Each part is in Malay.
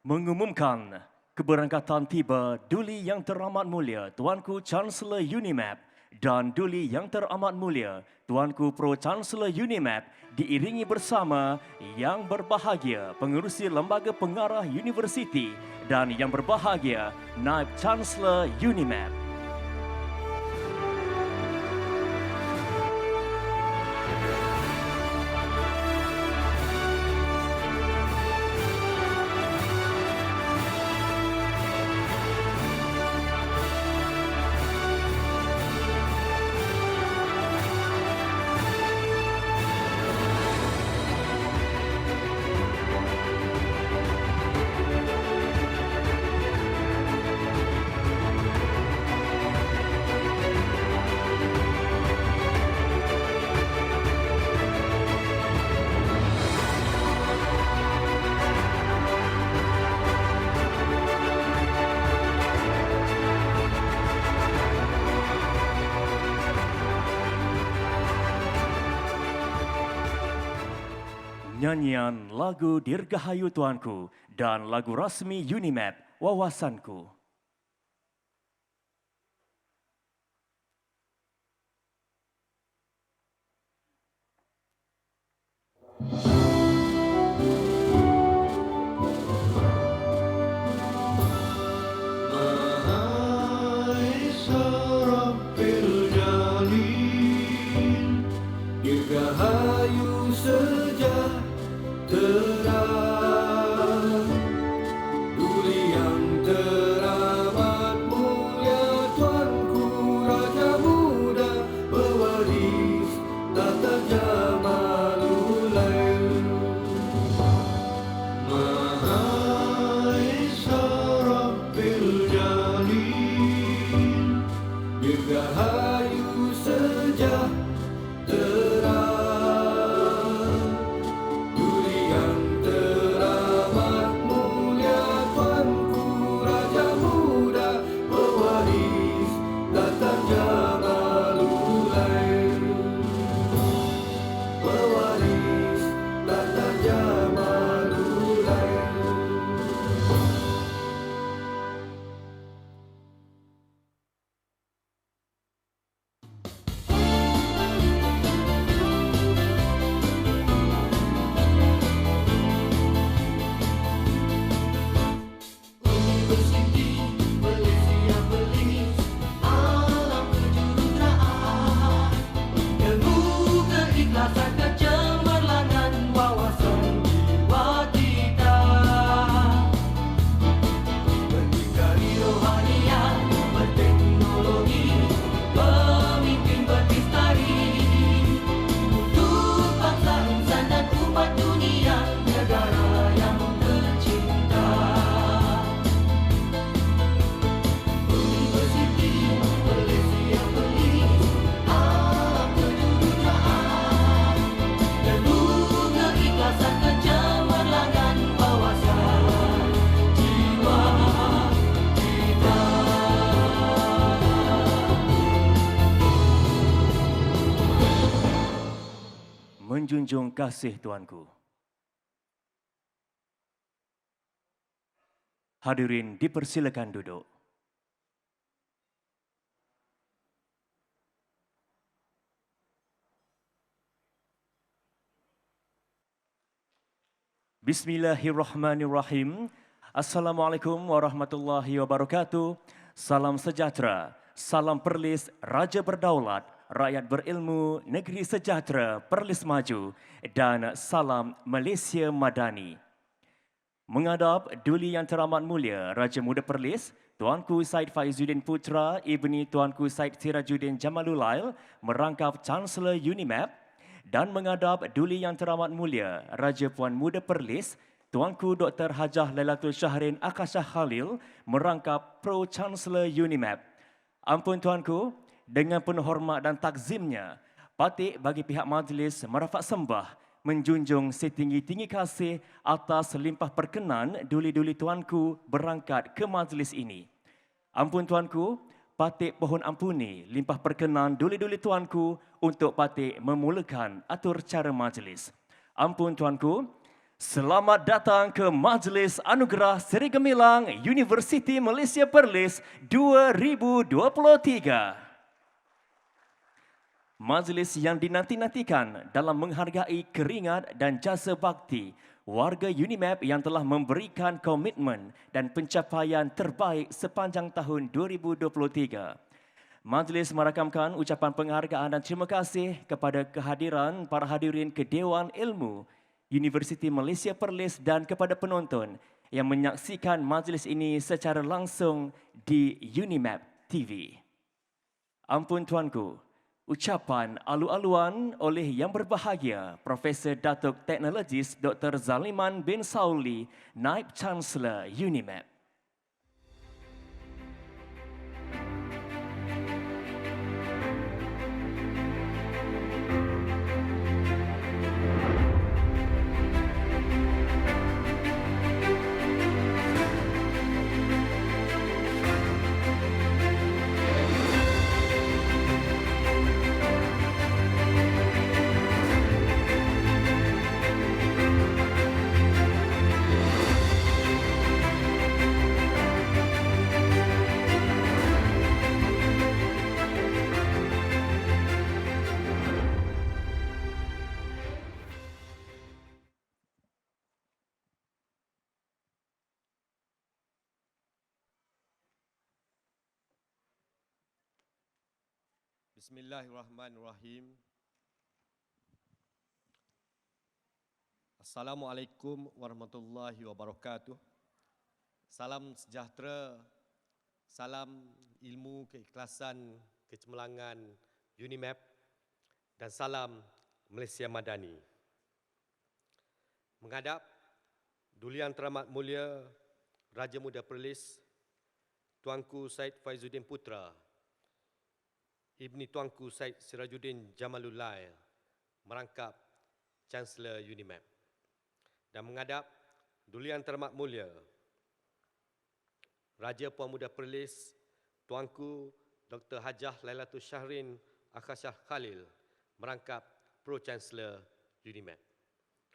Mengumumkan keberangkatan tiba Duli Yang Teramat Mulia Tuanku Chancellor UNIMAP dan Duli Yang Teramat Mulia Tuanku Pro-Chancellor UNIMAP diiringi bersama Yang Berbahagia Pengerusi Lembaga Pengarah Universiti dan Yang Berbahagia Naib Chancellor UNIMAP. Nyanyian lagu Dirgahayu Tuanku dan lagu rasmi UNIMAP Wawasanku. Dirgahayu sejahtera, Duli yang teramat mulia Tuanku Raja Muda pewaris tata Jamalulail. Mahaesa Rabbil Jalil, Dirgahayu sejahtera, Menjunjung kasih Tuanku. Hadirin dipersilakan duduk. Bismillahirrahmanirrahim. Assalamualaikum warahmatullahi wabarakatuh. Salam sejahtera, salam Perlis, Raja Berdaulat, rakyat berilmu, negeri sejahtera, Perlis maju dan salam Malaysia Madani. Menghadap Duli Yang Teramat Mulia Raja Muda Perlis, Tuanku Said Faizuddin Putra, Ibni Tuanku Said Sirajuddin Jamalulail, merangkap Chancellor UNIMAP, dan menghadap Duli Yang Teramat Mulia Raja Puan Muda Perlis, Tuanku Dr. Hajah Lailatul Syahrin Akasha Khalil, merangkap Pro-Chancellor UNIMAP. Ampun Tuanku, dengan penuh hormat dan takzimnya, patut bagi pihak majlis merafak sembah menjunjung setinggi-tinggi kasih atas limpah perkenan duli-duli Tuanku berangkat ke majlis ini. Ampun Tuanku, patut pohon ampuni limpah perkenan duli-duli Tuanku untuk patut memulakan atur cara majlis. Ampun Tuanku, Selamat datang ke Majlis Anugerah Seri Gemilang Universiti Malaysia Perlis 2023. Majlis yang dinanti-nantikan dalam menghargai keringat dan jasa bakti warga UNIMAP yang telah memberikan komitmen dan pencapaian terbaik sepanjang tahun 2023. Majlis merakamkan ucapan penghargaan dan terima kasih kepada kehadiran para hadirin ke Dewan Ilmu Universiti Malaysia Perlis dan kepada penonton yang menyaksikan majlis ini secara langsung di UNIMAP TV. Ampun tuanku, ucapan alu-aluan oleh Yang Berbahagia Profesor Datuk Teknologis Dr. Zaliman bin Sauli, Naib Chancellor UNIMAP. Bismillahirrahmanirrahim. Assalamualaikum warahmatullahi wabarakatuh. Salam sejahtera, salam ilmu, keikhlasan, kecemerlangan UNIMAP dan salam Malaysia Madani. Menghadap Duli Yang Teramat Mulia Raja Muda Perlis, Tuanku Said Faizuddin Putra, Ibni Tuanku Said Sirajuddin Jamalullah, merangkap Chancellor UNIMAP. Dan menghadap Duli Yang Teramat Mulia Raja Puan Muda Perlis, Tuanku Dr. Hajah Lailatul Syahrin Akhasyah Khalil, merangkap Pro Chancellor UNIMAP.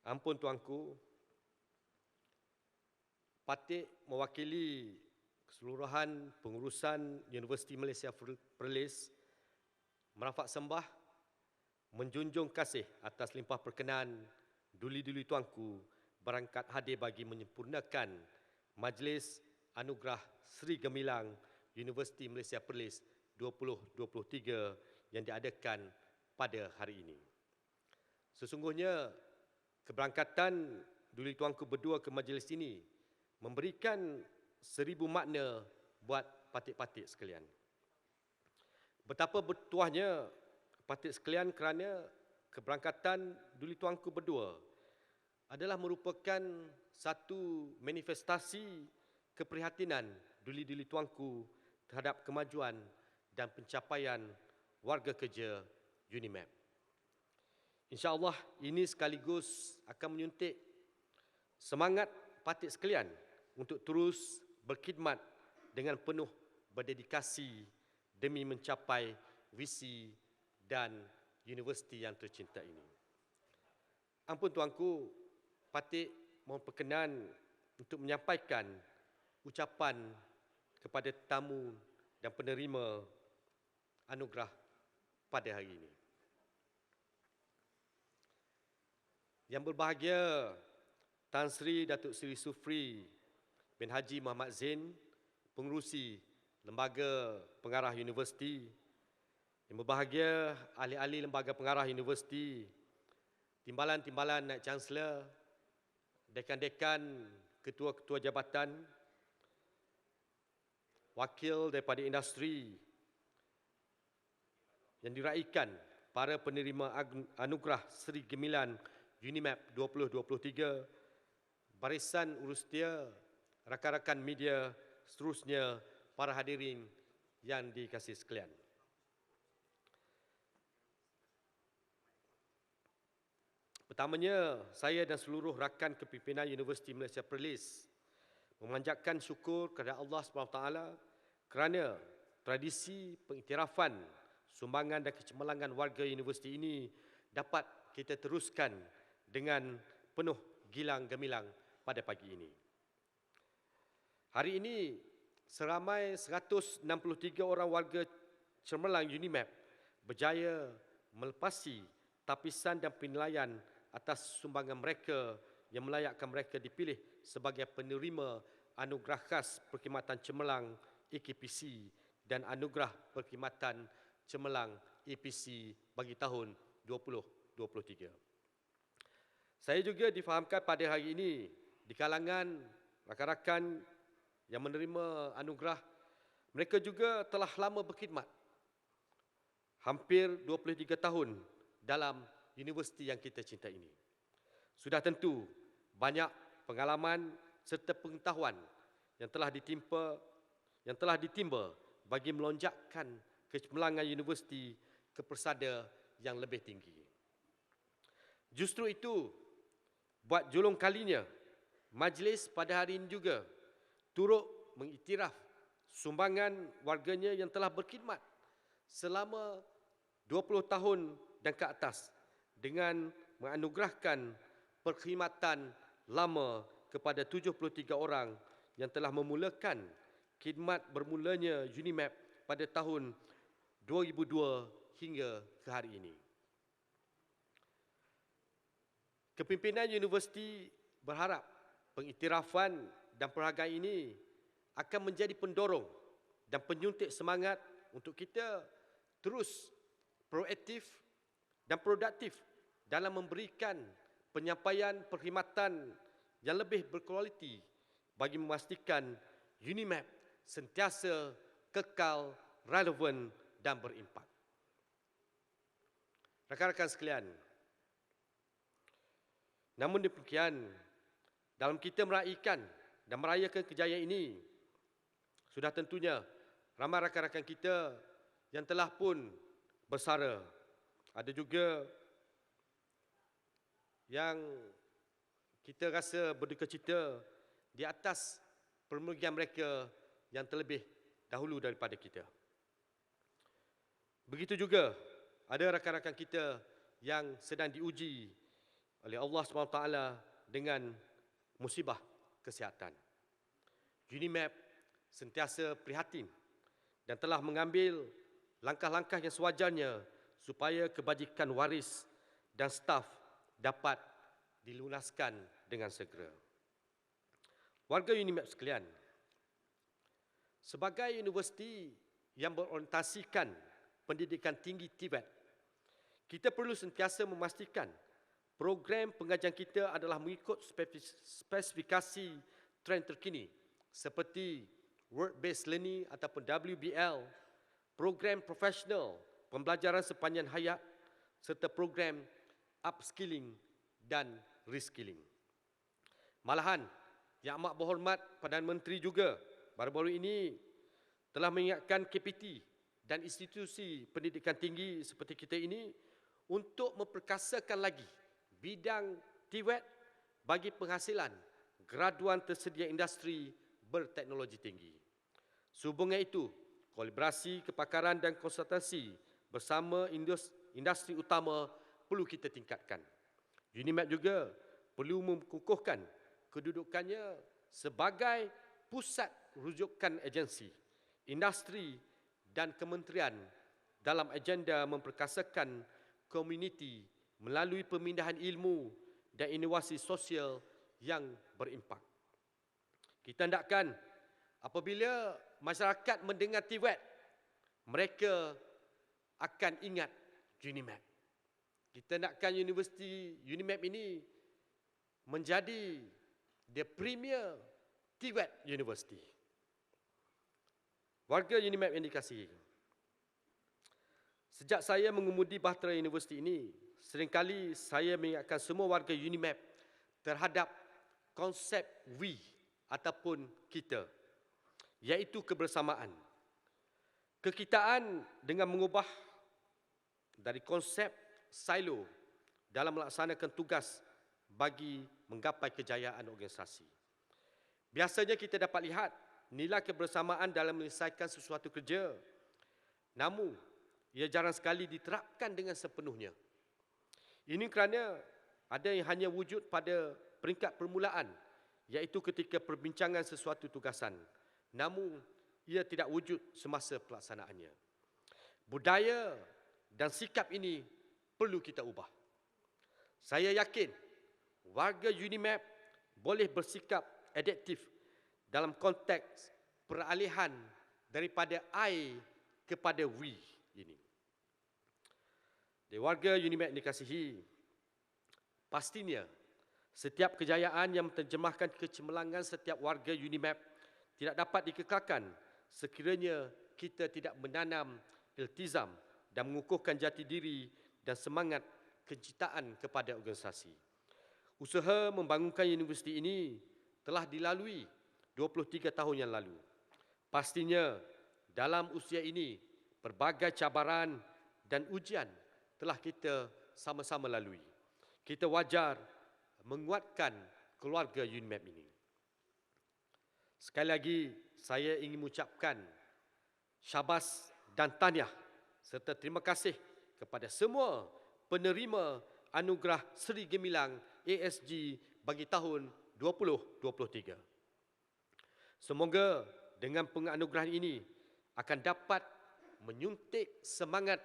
Ampun tuanku, Patik mewakili keseluruhan pengurusan Universiti Malaysia Perlis merafak sembah, menjunjung kasih atas limpah perkenan duli-duli tuanku berangkat hadir bagi menyempurnakan Majlis Anugerah Seri Gemilang Universiti Malaysia Perlis 2023 yang diadakan pada hari ini. Sesungguhnya, keberangkatan duli tuanku berdua ke majlis ini memberikan 1000 makna buat patik-patik sekalian. Betapa bertuahnya patik sekalian kerana keberangkatan duli tuanku berdua adalah merupakan satu manifestasi keprihatinan duli-duli tuanku terhadap kemajuan dan pencapaian warga kerja UNIMAP. InsyaAllah ini sekaligus akan menyuntik semangat patik sekalian untuk terus berkhidmat dengan penuh berdedikasi demi mencapai visi dan universiti yang tercinta ini. Ampun tuanku, patik mohon perkenan untuk menyampaikan ucapan kepada tamu dan penerima anugerah pada hari ini. Yang berbahagia Tan Sri Datuk Seri Sufri bin Haji Muhammad Zain, pengerusi Lembaga Pengarah Universiti. Yang berbahagia ahli-ahli Lembaga Pengarah Universiti, timbalan-timbalan Naib Chancellor, dekan-dekan, ketua-ketua jabatan, wakil daripada industri yang diraikan para penerima anugerah Seri Gemilang UNIMAP 2023, barisan urusia, rakan-rakan media, seterusnya para hadirin yang dikasihi sekalian. Pertamanya, saya dan seluruh rakan kepimpinan Universiti Malaysia Perlis memanjatkan syukur kepada Allah SWT kerana tradisi pengiktirafan, sumbangan dan kecemerlangan warga universiti ini dapat kita teruskan dengan penuh gilang gemilang pada pagi ini. Hari ini, seramai 163 orang warga cemerlang UNIMAP berjaya melepasi tapisan dan penilaian atas sumbangan mereka yang melayakkan mereka dipilih sebagai penerima anugerah khas Perkhidmatan Cemerlang EKPC dan anugerah Perkhidmatan Cemerlang EPC bagi tahun 2023. Saya juga difahamkan pada hari ini di kalangan rakan-rakan yang menerima anugerah, mereka juga telah lama berkhidmat, hampir 23 tahun dalam universiti yang kita cintai ini. Sudah tentu banyak pengalaman serta pengetahuan yang telah ditimba bagi melonjakkan kecemerlangan universiti ke persada yang lebih tinggi. Justru itu, buat julung kalinya, majlis pada hari ini juga turut mengiktiraf sumbangan warganya yang telah berkhidmat selama 20 tahun dan ke atas dengan menganugerahkan perkhidmatan lama kepada 73 orang yang telah memulakan khidmat bermulanya UNIMAP pada tahun 2002 hingga ke hari ini. Kepimpinan universiti berharap pengiktirafan dan penghargaan ini akan menjadi pendorong dan penyuntik semangat untuk kita terus proaktif dan produktif dalam memberikan penyampaian perkhidmatan yang lebih berkualiti bagi memastikan UNIMAP sentiasa kekal, relevan dan berimpak. Rakan-rakan sekalian, namun demikian, dalam kita meraihkan dan merayakan kejayaan ini, sudah tentunya ramai rakan-rakan kita yang telah pun bersara. Ada juga yang kita rasa berduka cita di atas permergian mereka yang terlebih dahulu daripada kita. Begitu juga ada rakan-rakan kita yang sedang diuji oleh Allah SWT dengan musibah kesihatan. UNIMAP sentiasa prihatin dan telah mengambil langkah-langkah yang sewajarnya supaya kebajikan waris dan staf dapat dilunaskan dengan segera. Warga UNIMAP sekalian, sebagai universiti yang berorientasikan pendidikan tinggi TVET, kita perlu sentiasa memastikan program pengajian kita adalah mengikut spesifikasi trend terkini seperti Work-Based Learning ataupun WBL, program profesional, pembelajaran sepanjang hayat serta program upskilling dan reskilling. Malahan, Yang Amat Berhormat Perdana Menteri juga baru-baru ini telah mengingatkan KPT dan institusi pendidikan tinggi seperti kita ini untuk memperkasakan lagi bidang TVET bagi penghasilan graduan tersedia industri berteknologi tinggi. Sehubungan itu, kolaborasi kepakaran dan konsultasi bersama industri utama perlu kita tingkatkan. UNIMAP juga perlu mengukuhkan kedudukannya sebagai pusat rujukan agensi, industri dan kementerian dalam agenda memperkasakan komuniti melalui pemindahan ilmu dan inovasi sosial yang berimpak. Kita hendakkan apabila masyarakat mendengar TVET, mereka akan ingat UNIMAP. Kita hendakkan universiti UNIMAP ini menjadi the premier TVET university. Warga UNIMAP yang dikasihi, sejak saya mengemudi bahtera universiti ini, seringkali saya mengingatkan semua warga UNIMAP terhadap konsep we ataupun kita, iaitu kebersamaan. Kekitaan dengan mengubah dari konsep silo dalam melaksanakan tugas bagi menggapai kejayaan organisasi. Biasanya kita dapat lihat nilai kebersamaan dalam menyelesaikan sesuatu kerja, namun ia jarang sekali diterapkan dengan sepenuhnya. Ini kerana ada yang hanya wujud pada peringkat permulaan, iaitu ketika perbincangan sesuatu tugasan. Namun, ia tidak wujud semasa pelaksanaannya. Budaya dan sikap ini perlu kita ubah. Saya yakin warga UNIMAP boleh bersikap adaptif dalam konteks peralihan daripada I kepada we ini. Warga UNIMAP dikasihi, pastinya setiap kejayaan yang menterjemahkan kecemerlangan setiap warga UNIMAP tidak dapat dikekalkan sekiranya kita tidak menanam iltizam dan mengukuhkan jati diri dan semangat kecintaan kepada organisasi. Usaha membangunkan universiti ini telah dilalui 23 tahun yang lalu. Pastinya dalam usia ini pelbagai cabaran dan ujian telah kita sama-sama lalui. Kita wajar menguatkan keluarga UNIMAP ini. Sekali lagi, saya ingin mengucapkan syabas dan tahniah serta terima kasih kepada semua penerima anugerah Seri Gemilang ASG bagi tahun 2023. Semoga dengan penganugerahan ini akan dapat menyuntik semangat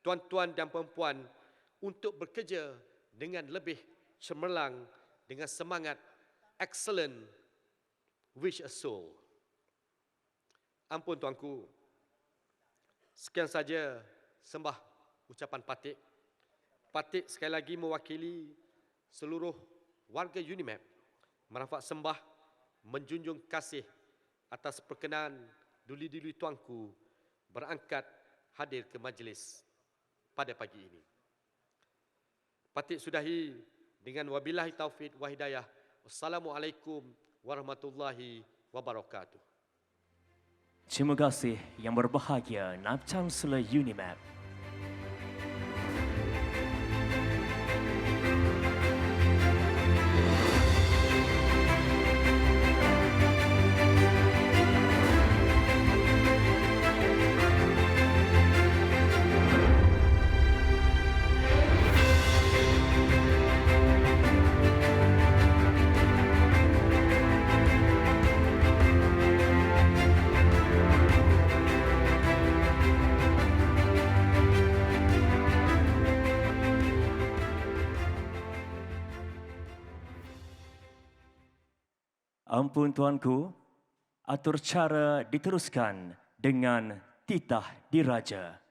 tuan-tuan dan puan-puan untuk bekerja dengan lebih cemerlang dengan semangat excellent wish a soul. Ampun tuanku, sekian saja sembah ucapan Patik. Patik sekali lagi mewakili seluruh warga UNIMAP merafak sembah menjunjung kasih atas perkenan duli-duli tuanku berangkat hadir ke majlis pada pagi ini. Patik sudahi dengan wabillahi taufik wa hidayah. Wassalamualaikum warahmatullahi wabarakatuh. Terima kasih yang berbahagia Naib Chancellor UNIMAP. Ampun tuanku, atur cara diteruskan dengan titah diraja.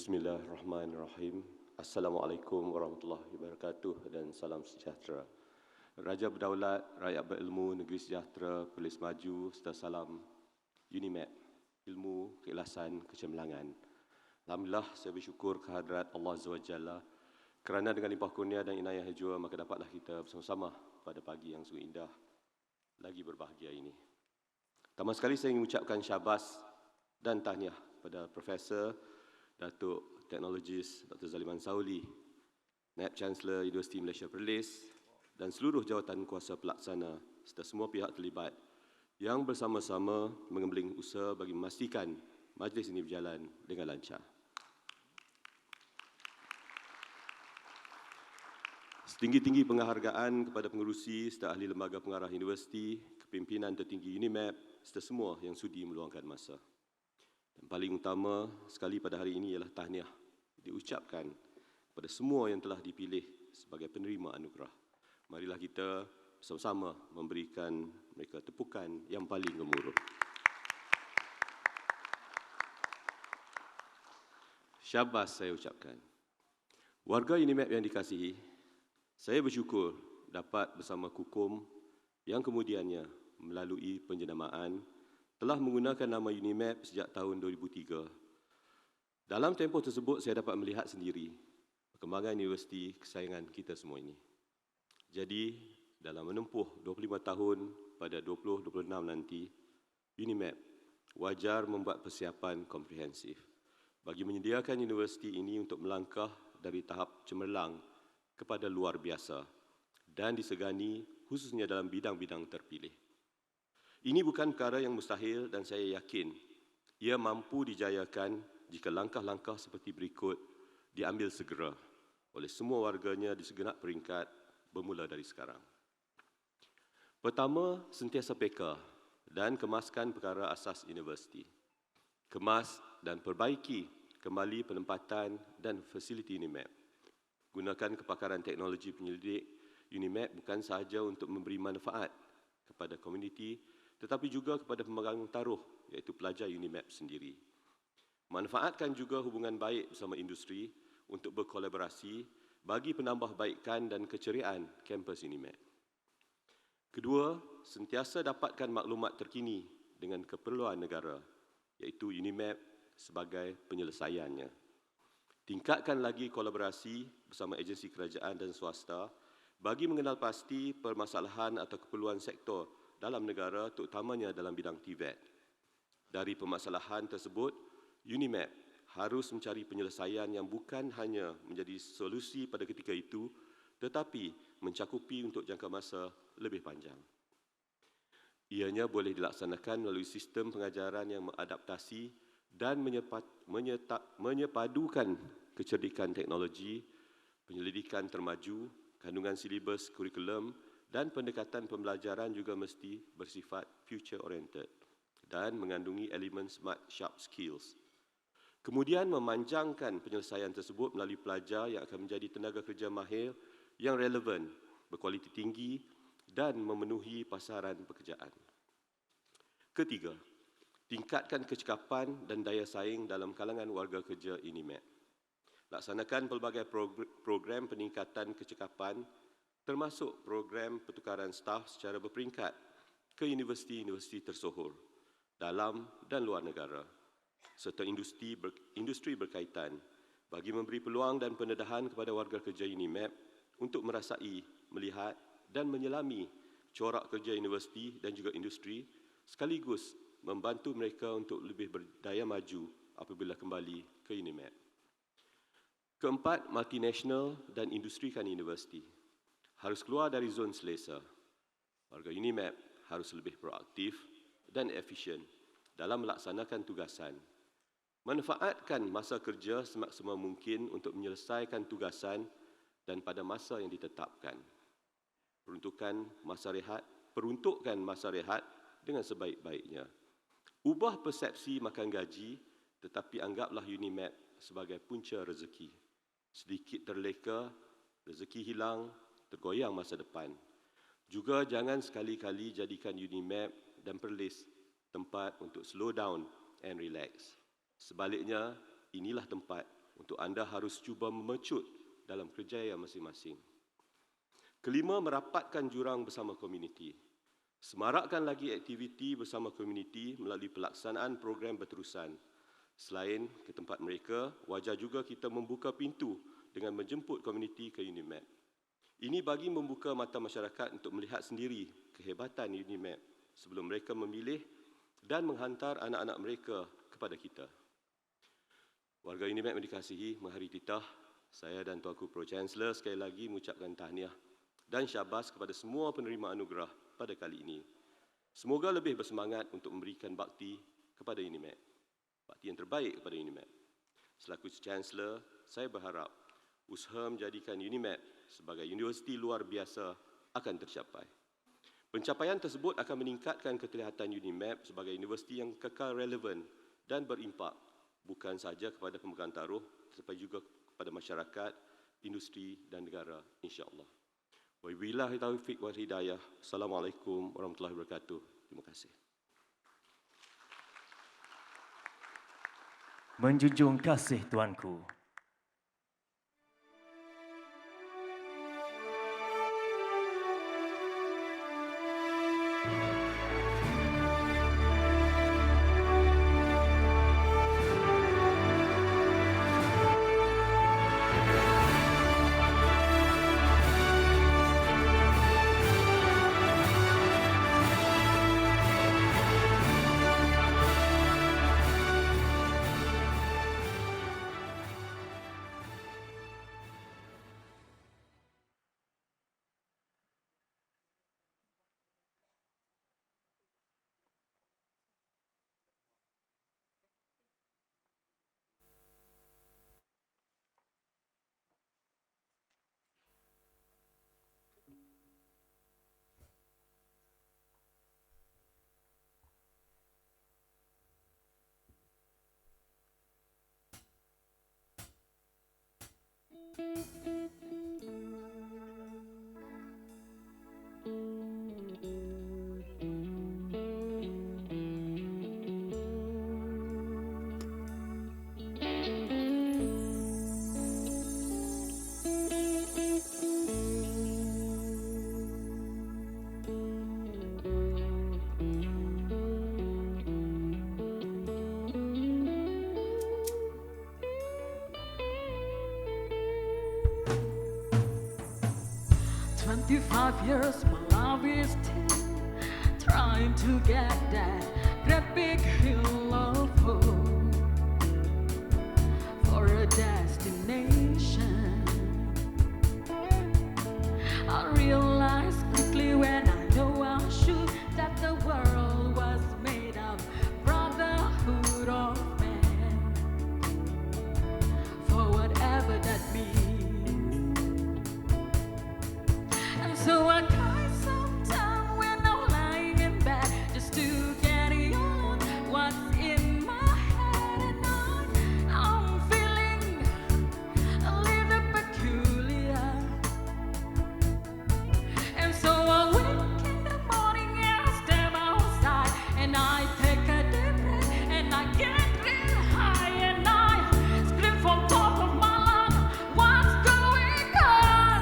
Bismillahirrahmanirrahim. Assalamualaikum warahmatullahi wabarakatuh dan salam sejahtera. Raja berdaulat, rakyat berilmu, negeri sejahtera, Perlis maju, serta salam UNIMAP, ilmu, keikhlasan, kecemerlangan. Alhamdulillah, saya bersyukur kehadrat Allah Azza wa Jalla kerana dengan limpah kurnia dan inayah jua maka dapatlah kita bersama-sama pada pagi yang sungguh indah lagi berbahagia ini. Pertama sekali saya ingin mengucapkan syabas dan tahniah pada Profesor Datuk Teknologis Dr. Zaliman Sauli, Naib Chancellor Universiti Malaysia Perlis dan seluruh jawatan kuasa pelaksana serta semua pihak terlibat yang bersama-sama mengembeling usaha bagi memastikan majlis ini berjalan dengan lancar. Setinggi-tinggi penghargaan kepada pengerusi serta ahli lembaga pengarah universiti, kepimpinan tertinggi UNIMAP serta semua yang sudi meluangkan masa. Dan paling utama sekali pada hari ini ialah tahniah diucapkan kepada semua yang telah dipilih sebagai penerima anugerah. Marilah kita bersama-sama memberikan mereka tepukan yang paling gemuruh. Syabas saya ucapkan. Warga UNIMAP yang dikasihi, saya bersyukur dapat bersama KUKUM yang kemudiannya melalui penjenamaan telah menggunakan nama UNIMAP sejak tahun 2003. Dalam tempoh tersebut, saya dapat melihat sendiri perkembangan universiti kesayangan kita semua ini. Jadi, dalam menempuh 25 tahun pada 2026 nanti, UNIMAP wajar membuat persiapan komprehensif bagi menyediakan universiti ini untuk melangkah dari tahap cemerlang kepada luar biasa dan disegani khususnya dalam bidang-bidang terpilih. Ini bukan perkara yang mustahil dan saya yakin ia mampu dijayakan jika langkah-langkah seperti berikut diambil segera oleh semua warganya di segenap peringkat bermula dari sekarang. Pertama, sentiasa peka dan kemaskan perkara asas universiti. Kemas dan perbaiki kembali penempatan dan fasiliti UNIMAP. Gunakan kepakaran teknologi penyelidik UNIMAP bukan sahaja untuk memberi manfaat kepada komuniti tetapi juga kepada pemegang taruh iaitu pelajar UNIMAP sendiri. Manfaatkan juga hubungan baik bersama industri untuk berkolaborasi bagi penambahbaikan dan keceriaan kampus UNIMAP. Kedua, sentiasa dapatkan maklumat terkini dengan keperluan negara iaitu UNIMAP sebagai penyelesaiannya. Tingkatkan lagi kolaborasi bersama agensi kerajaan dan swasta bagi mengenal pasti permasalahan atau keperluan sektor dalam negara terutamanya dalam bidang TVET. Dari permasalahan tersebut, UNIMAP harus mencari penyelesaian yang bukan hanya menjadi solusi pada ketika itu tetapi mencakupi untuk jangka masa lebih panjang. Ianya boleh dilaksanakan melalui sistem pengajaran yang mengadaptasi dan menyepadukan kecerdikan teknologi, penyelidikan termaju, kandungan silibus kurikulum dan pendekatan pembelajaran juga mesti bersifat future oriented dan mengandungi elemen smart sharp skills. Kemudian memanjangkan penyelesaian tersebut melalui pelajar yang akan menjadi tenaga kerja mahir yang relevan, berkualiti tinggi dan memenuhi pasaran pekerjaan. Ketiga, tingkatkan kecekapan dan daya saing dalam kalangan warga kerja UNIMAP. Laksanakan pelbagai program peningkatan kecekapan termasuk program pertukaran staf secara berperingkat ke universiti-universiti tersohor dalam dan luar negara serta industri berkaitan bagi memberi peluang dan pendedahan kepada warga kerja UNIMAP untuk merasai, melihat dan menyelami corak kerja universiti dan juga industri sekaligus membantu mereka untuk lebih berdaya maju apabila kembali ke UNIMAP. Keempat, multinasional dan industrikan universiti harus keluar dari zon selesa. Warga UNIMAP harus lebih proaktif dan efisien dalam melaksanakan tugasan. Manfaatkan masa kerja semaksimal mungkin untuk menyelesaikan tugasan dan pada masa yang ditetapkan. Peruntukkan masa rehat dengan sebaik-baiknya. Ubah persepsi makan gaji tetapi anggaplah UNIMAP sebagai punca rezeki. Sedikit terleka, rezeki hilang, tergoyang masa depan. Juga jangan sekali-kali jadikan UNIMAP dan Perlis tempat untuk slow down and relax. Sebaliknya, inilah tempat untuk anda harus cuba memecut dalam kerjaya masing-masing. Kelima, merapatkan jurang bersama komuniti. Semarakkan lagi aktiviti bersama komuniti melalui pelaksanaan program berterusan. Selain ke tempat mereka, wajar juga kita membuka pintu dengan menjemput komuniti ke UNIMAP. Ini bagi membuka mata masyarakat untuk melihat sendiri kehebatan UNIMAP sebelum mereka memilih dan menghantar anak-anak mereka kepada kita. Warga UNIMAP yang dikasihi, menghari titah, saya dan Tuanku Pro-Chancellor sekali lagi mengucapkan tahniah dan syabas kepada semua penerima anugerah pada kali ini. Semoga lebih bersemangat untuk memberikan bakti kepada UNIMAP, bakti yang terbaik kepada UNIMAP. Selaku Chancellor, saya berharap usaha menjadikan UNIMAP sebagai universiti luar biasa akan tercapai. Pencapaian tersebut akan meningkatkan keterlihatan UNIMAP sebagai universiti yang kekal relevan dan berimpak bukan sahaja kepada pemegang taruh tetapi juga kepada masyarakat, industri dan negara insya-Allah. Wabillahi taufiq wal hidayah. Assalamualaikum warahmatullahi wabarakatuh. Terima kasih. Menjunjung kasih Tuanku. 25 years, my love is still trying to get that great big hill of hope for a destination. I realized quickly when I know I should that the world was made of brotherhood of man, for whatever that means. And so I cry sometimes when I'm lying in bed just to get on what's in my head, and I'm feeling a little peculiar. And so I wake in the morning and I step outside and I take a deep breath and I get real high and I scream from top of my lungs, what's going on?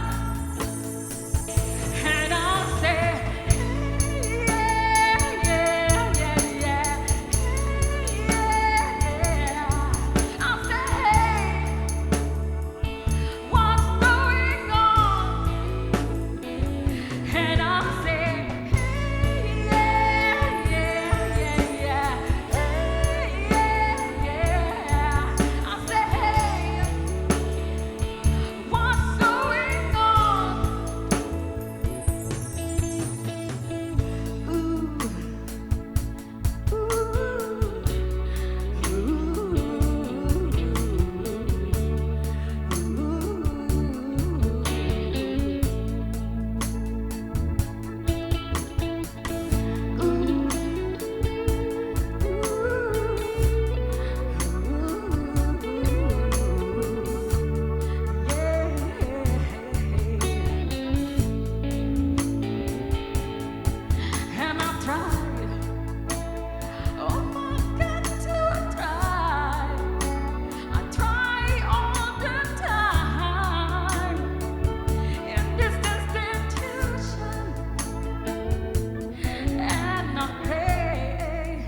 And I say, hey, yeah, yeah, yeah, yeah, hey, yeah. I say, hey, what's going on? And I say, hey, yeah, yeah, yeah, yeah, hey, yeah, yeah. I say, hey, what's going on? And I try, oh my God, to try. I try all the time in this institution, and I pray,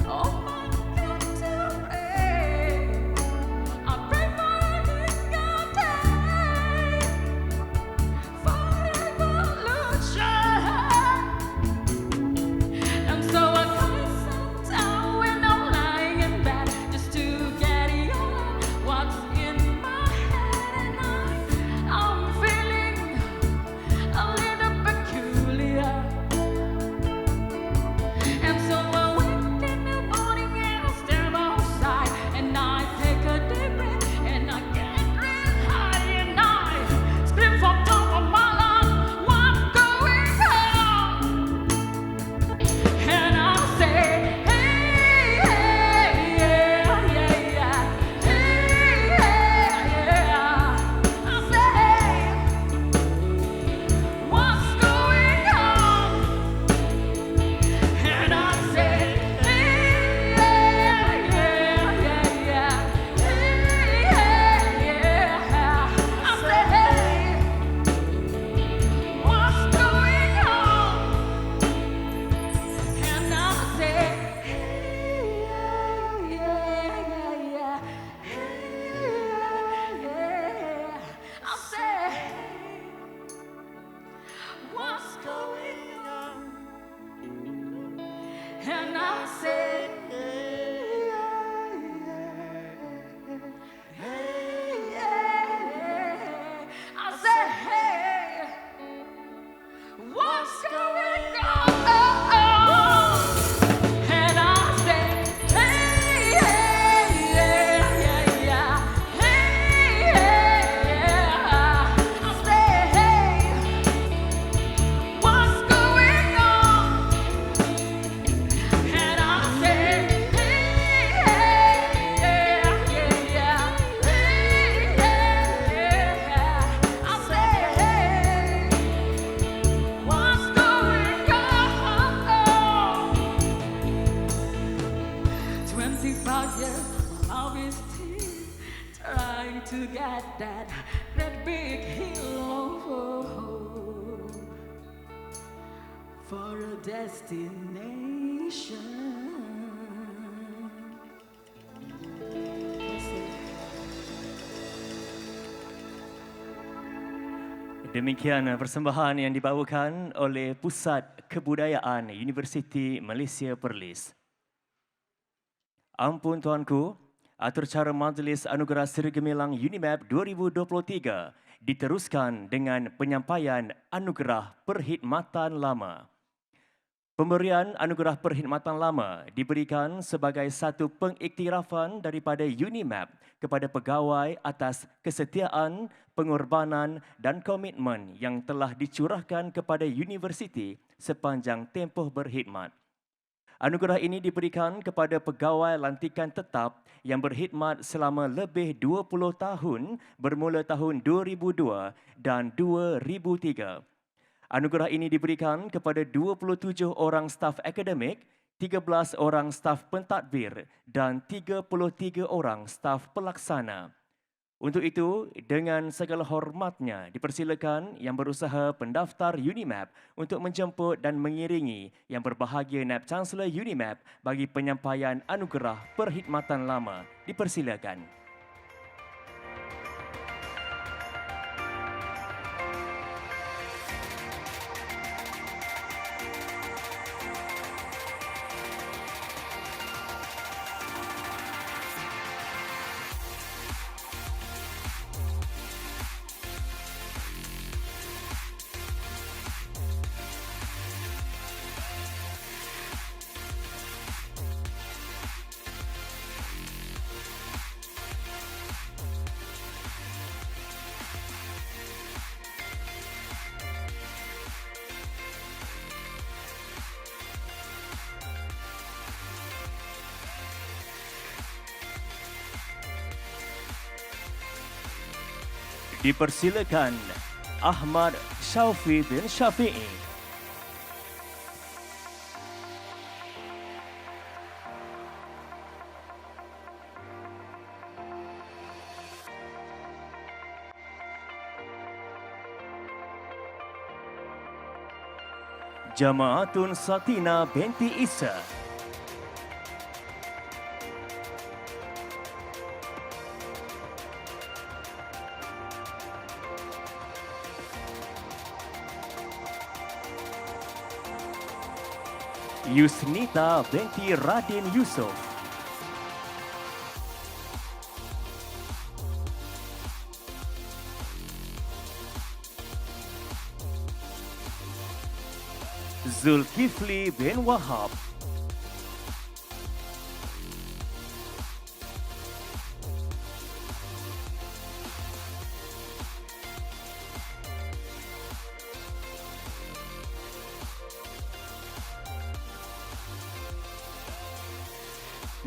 oh my God, to pray. I pray for a good day, for revolution. And so I cry sometimes when I'm lying in bed just to get on what's in my head, and I'm feeling a little peculiar. And so I wake in the morning and I step outside and I take a deep breath and I get real high and I scream from top of my lungs, what's going on? And I say, hey, hey, yeah, yeah, yeah, hey, yeah, yeah. I say, what's going on? And I say, hey, yeah, yeah, yeah, yeah, hey, yeah, yeah. I say, hey, what's going on? And I say, hey, yeah, yeah, yeah, hey, yeah. I say, what's going on? And I say, hey, yeah. I say, hey, what's going on? And I say, hey, yeah, yeah, yeah, hey, yeah. I say, hey, what's going on? And I say, hey, yeah, yeah, yeah, hey, yeah. I say, hey, what's going on? 25 years, my love is still trying to get that big hill of hope for a destination. Demikian persembahan yang dibawakan oleh Pusat Kebudayaan Universiti Malaysia Perlis. Ampun tuanku, atur cara majlis Anugerah Seri Gemilang UNIMAP 2023 diteruskan dengan penyampaian Anugerah Perkhidmatan Lama. Pemberian Anugerah Perkhidmatan Lama diberikan sebagai satu pengiktirafan daripada UNIMAP kepada pegawai atas kesetiaan, pengorbanan dan komitmen yang telah dicurahkan kepada universiti sepanjang tempoh berkhidmat. Anugerah ini diberikan kepada pegawai lantikan tetap yang berkhidmat selama lebih 20 tahun bermula tahun 2002 dan 2003. Anugerah ini diberikan kepada 27 orang staf akademik, 13 orang staf pentadbir dan 33 orang staf pelaksana. Untuk itu, dengan segala hormatnya dipersilakan yang berusaha pendaftar UNIMAP untuk menjemput dan mengiringi yang berbahagia Naib Chancellor UNIMAP bagi penyampaian Anugerah Perkhidmatan Lama. Dipersilakan. Dipersilakan Ahmad Syaufi bin Syafi'i. Jamaatun Satina binti Isa. Yusnita binti Radin Yusof. Zulkifli bin Wahab.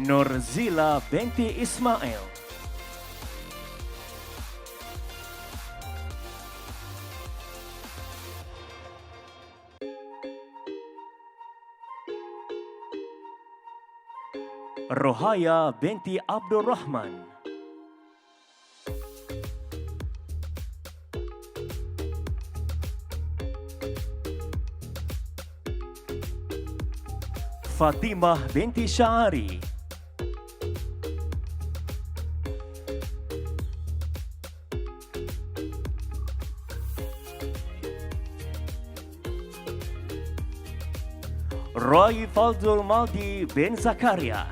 Nurzila binti Ismail. Rohaya binti Abdul Rahman. Fatimah binti Syari. Roy Faldul Maldi bin Zakaria.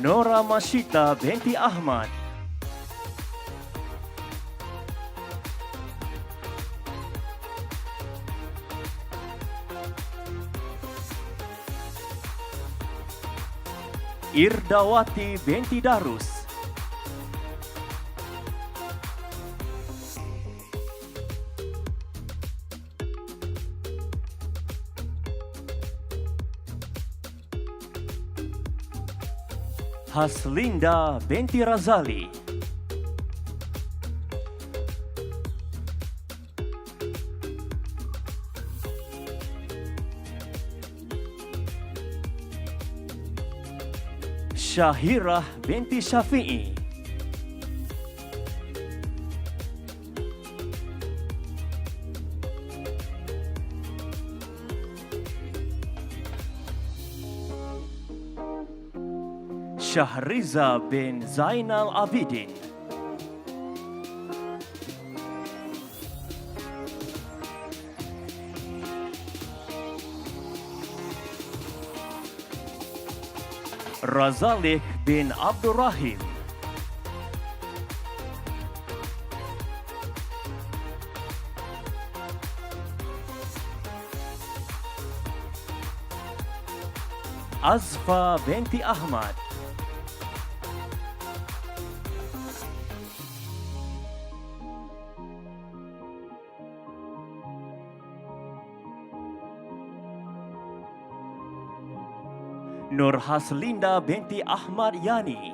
Nora Masyita binti Ahmad. Irdawati binti Darus. Haslinda binti Razali. Syahirah binti Syafi'i. Syahriza bin Zainal Abidin. Razalik bin Abdul Rahim. Azfa binti Ahmad. Nur Haslinda binti Ahmad Yani.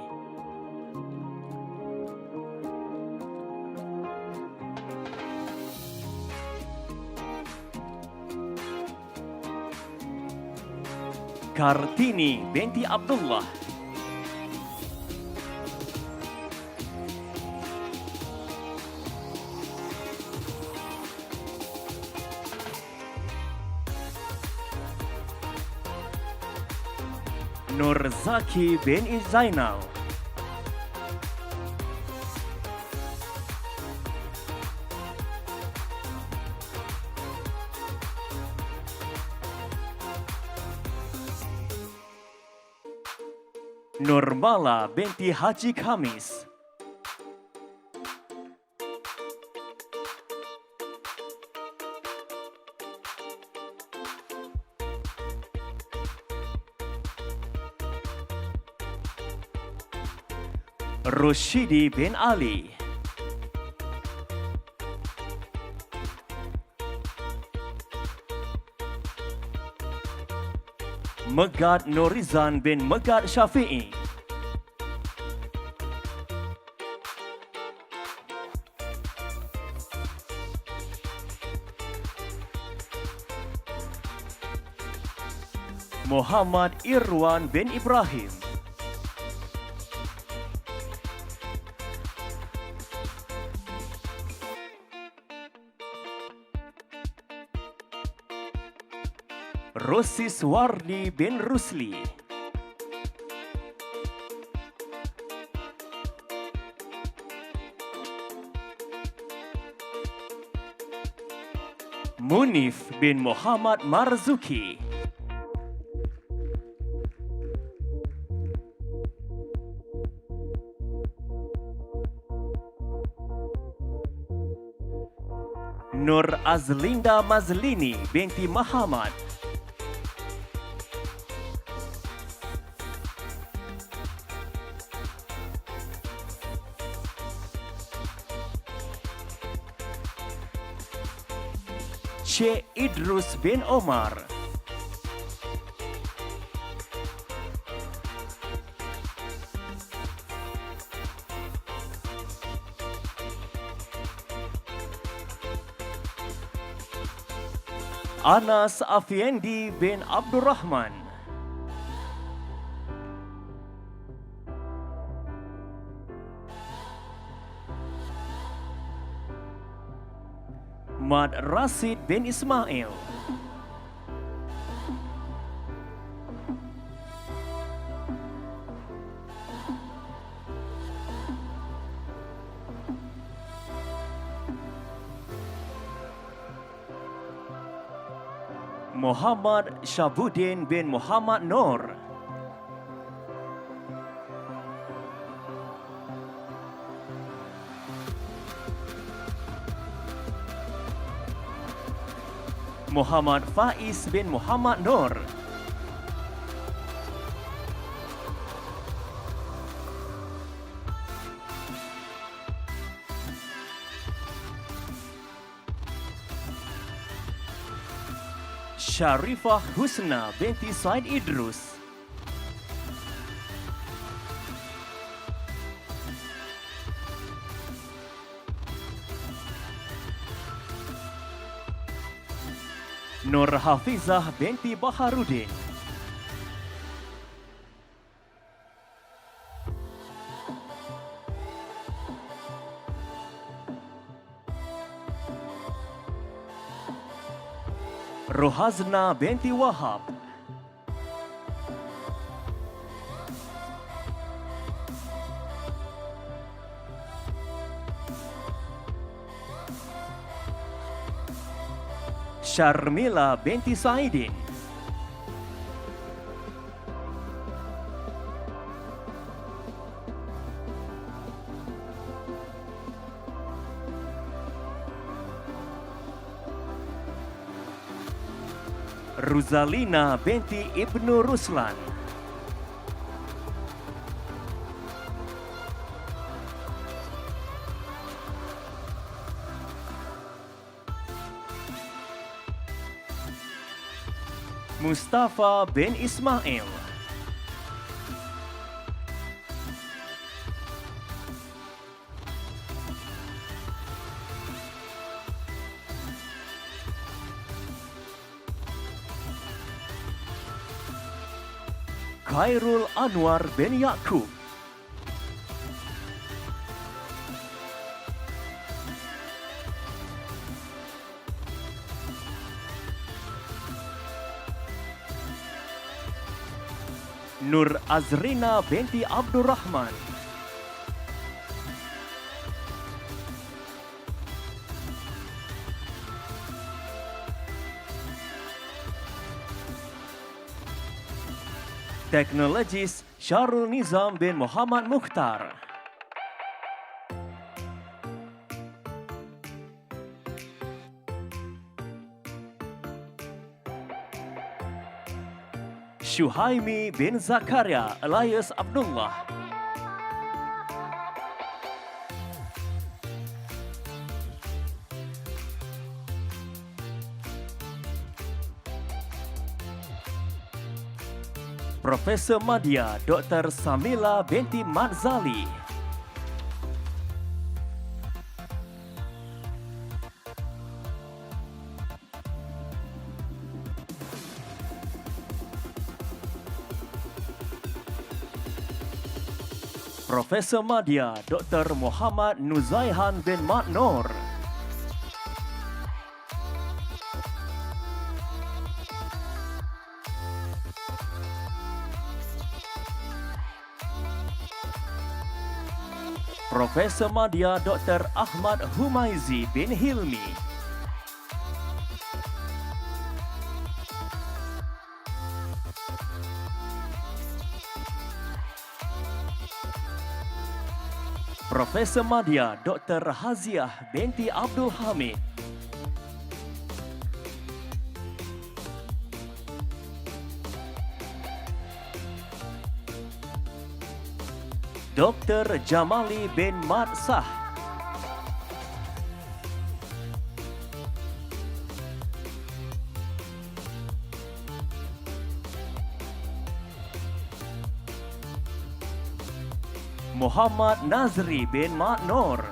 Kartini binti Abdullah. Nur Zaki bin Zainal. Nurmala binti Haji Khamis. Rushidi bin Ali. Megad Nurizan bin Megad Syafi'i. Muhammad Irwan bin Ibrahim. Rosis Wardi bin Rusli. Munif bin Muhammad Marzuki. Nur Azlinda Mazlini binti Muhammad. Syekh Idrus bin Omar. Anas Afiendi bin Abdurrahman. Mad Rasid bin Ismail. Muhammad Syabuddin bin Muhammad Nur. Muhammad Faiz bin Muhammad Nur. Syarifah Husna binti Said Idrus. Nur Hafizah binti Baharudin. Rohazna binti Wahab. Syarmila binti Saidin. Ruzalina binti Ibnu Ruslan. Mustafa bin Ismail. Khairul Anwar bin Yaakob. Nur Azrina binti Abdurrahman. Teknologis Syarul Nizam bin Muhammad Mukhtar. Syuhaimi bin Zakaria alias Abdullah. Profesor Madya Dr. Samila binti Madzali. Profesor Madya Dr. Muhammad Nuzaihan bin Mat Noor. Profesor Madya Dr. Ahmad Humaizi bin Hilmi. Profesor Madya Dr. Haziah binti Abdul Hamid. Dr. Jamali bin Mat Sah. Muhammad Nazri bin Mat Noor.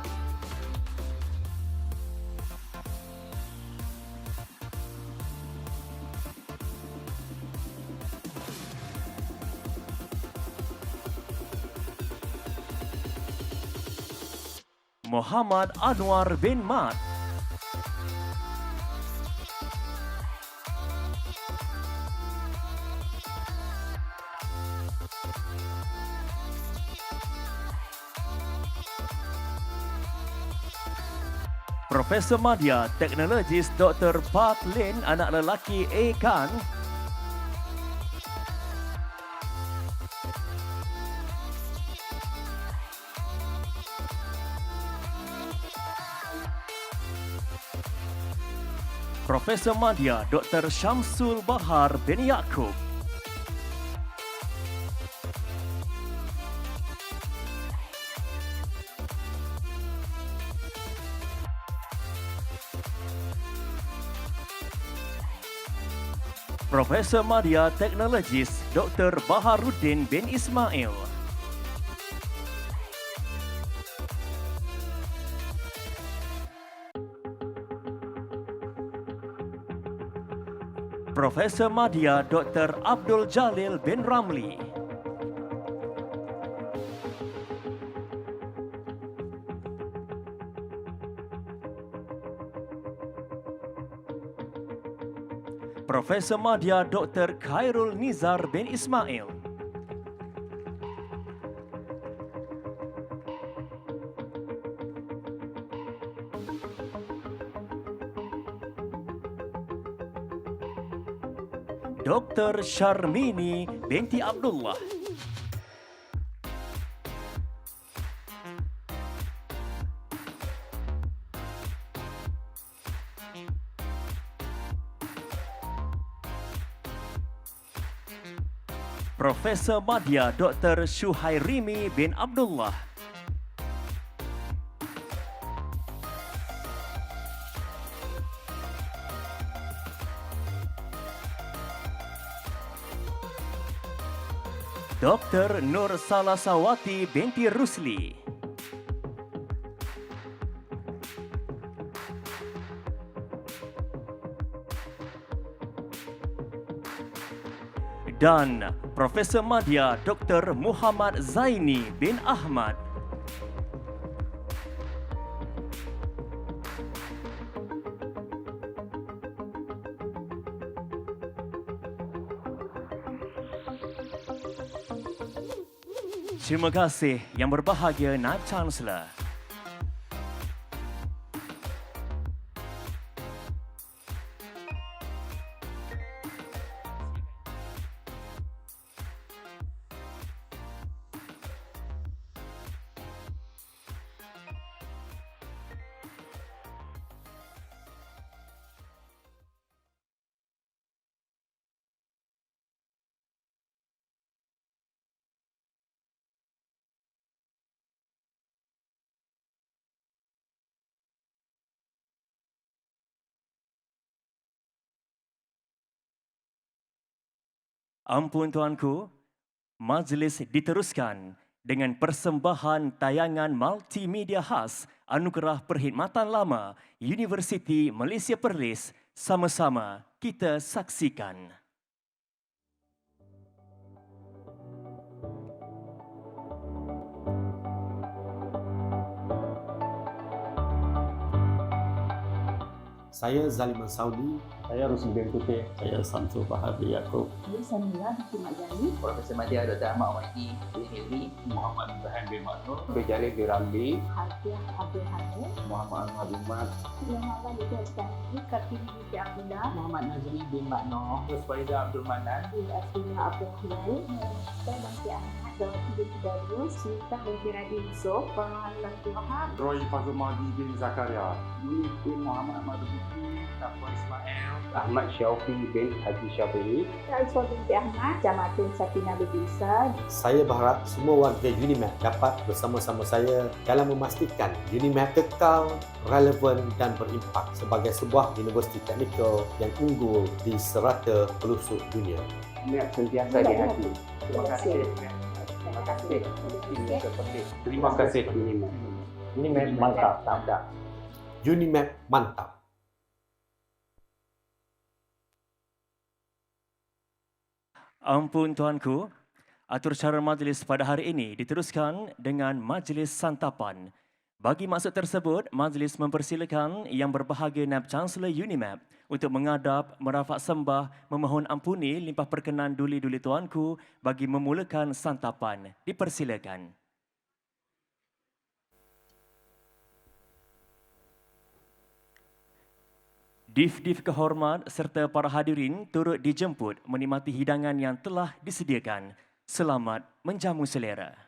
Muhammad Anwar bin Mat. Profesor Madya Teknologis Dr. Park Lin anak lelaki A. Khan. Profesor Madya Dr. Syamsul Bahar bin Yaakob. Profesor Madya Teknologis Dr. Baharuddin bin Ismail. Profesor Madya Dr. Abdul Jalil bin Ramli. Profesor Madya Dr. Khairul Nizar bin Ismail. Dr. Syarmini binti Abdullah. Profesor Madya Dr. Syuhairimi bin Abdullah. Dr. Nur Salasawati binti Rusli. Dan Profesor Madya Dr. Muhammad Zaini bin Ahmad. Terima kasih yang berbahagia Naib Chancellor. Ampun tuanku, majlis diteruskan dengan persembahan tayangan multimedia khas Anugerah Perkhidmatan Lama Universiti Malaysia Perlis. Sama-sama kita saksikan. Saya Zaliman Saudi. Saya Rusli bin Putih. Saya Samsul Bahabi Yaakob. Saya Samira binti Mak Jani. Profesor Madya Dr. Ahmad Waidi bin Hilmi. Muhammad Ibrahim bin Maknur. Berjari di Ramli. Hadiah Abdul Hamid. Muhammad Ahmad Umar. Yang Allah dikasih Kartini binti Abdullah. Muhammad Nazri bin Makno. Rusfaida Abdul Manan. Asrina Abdul Hilal. Saya binti Ahmad. Dawati binti Darius. Sinta binti Radhi Yusof. Farhan binti Wahab. Roy Fazul Mahdi bin Zakaria. Yunus bin Muhammad Ahmad Bukti. Tafwa Ismail. Ahmad Syaufi bin Haji Syafi'i. Raiswa binti Ahmad. Jamatul Sakinah binti Isa. Saya berharap semua warga UNIMAP dapat bersama-sama saya dalam memastikan UNIMAP kekal, relevan dan berimpak sebagai sebuah universiti teknikal yang unggul di serata pelosok dunia. UNIMAP sentiasa di hati. Terima kasih. Terima kasih. Terima kasih. Ini mantap. UNIMAP mantap. Ampun tuanku, atur cara majlis pada hari ini diteruskan dengan majlis santapan. Bagi maksud tersebut, majlis mempersilakan yang berbahagia Naib Chancellor UNIMAP untuk mengadap, merafak sembah, memohon ampuni limpah perkenan duli-duli tuanku bagi memulakan santapan. Dipersilakan. Div-div kehormat serta para hadirin turut dijemput menikmati hidangan yang telah disediakan. Selamat menjamu selera.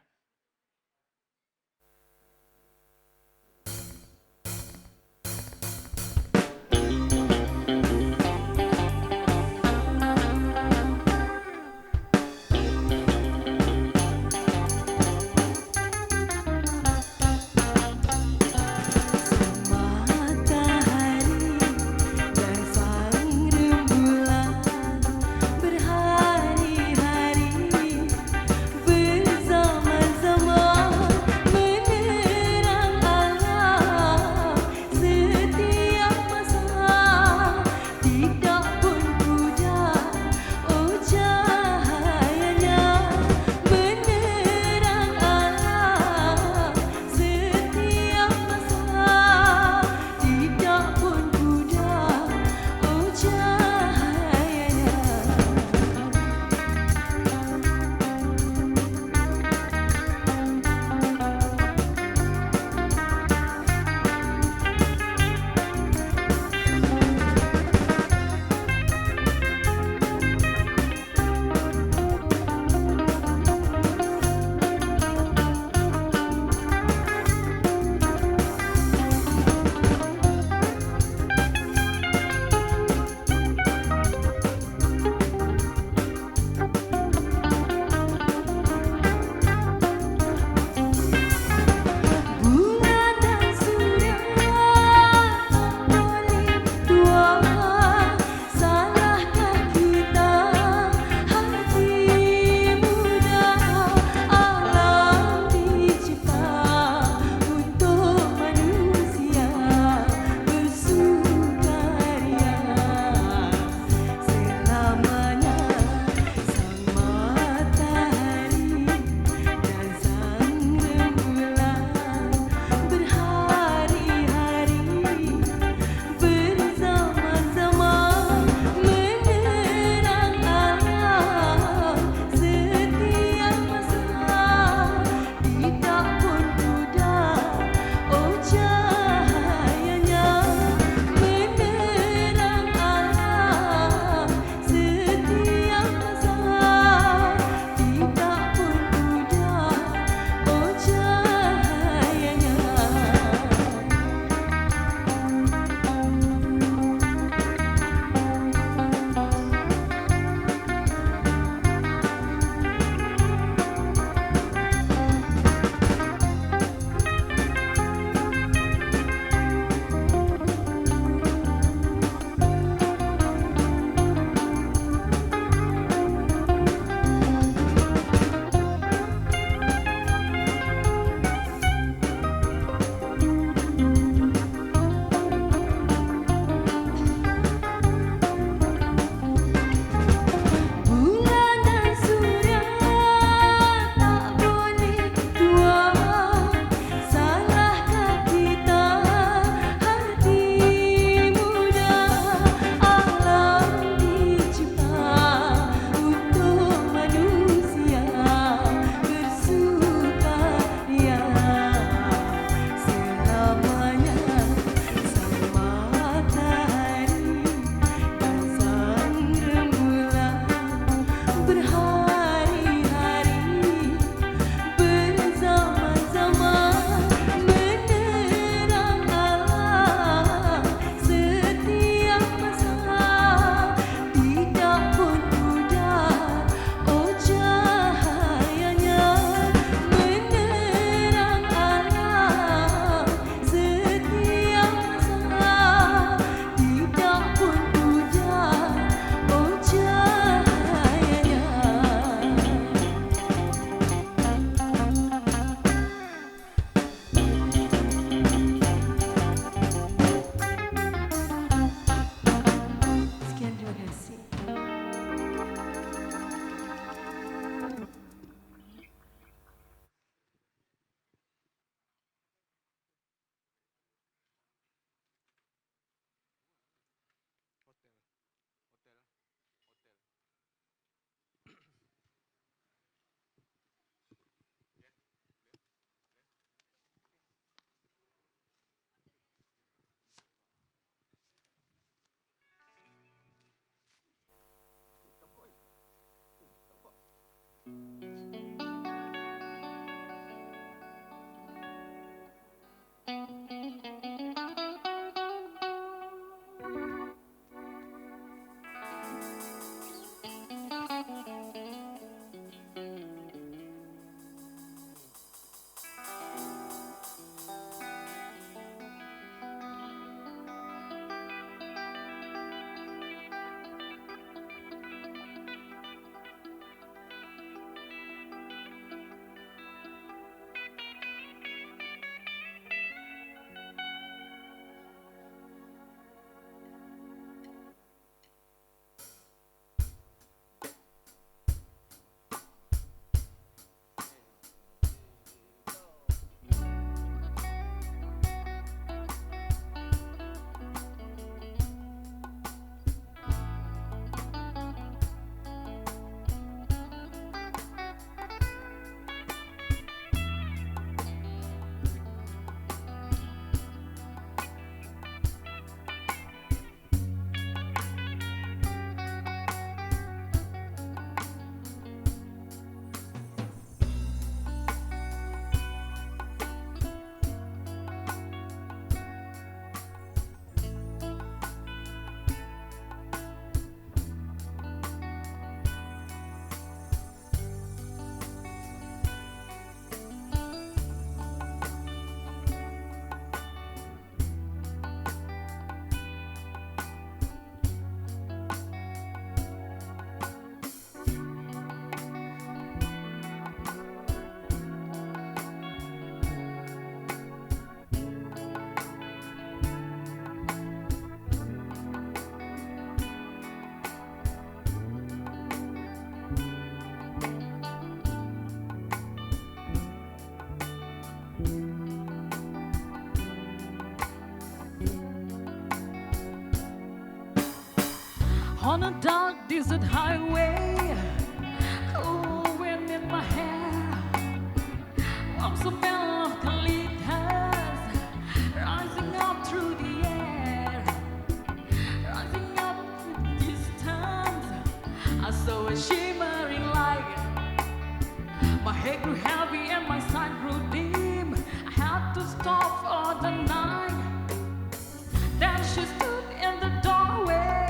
Bersama On a dark desert highway, cool wind in my hair, warm smell of colitas rising up through the air, rising up through the distance. I saw a shimmering light. My head grew heavy and my sight grew dim. I had to stop for the night. Then she stood in the doorway.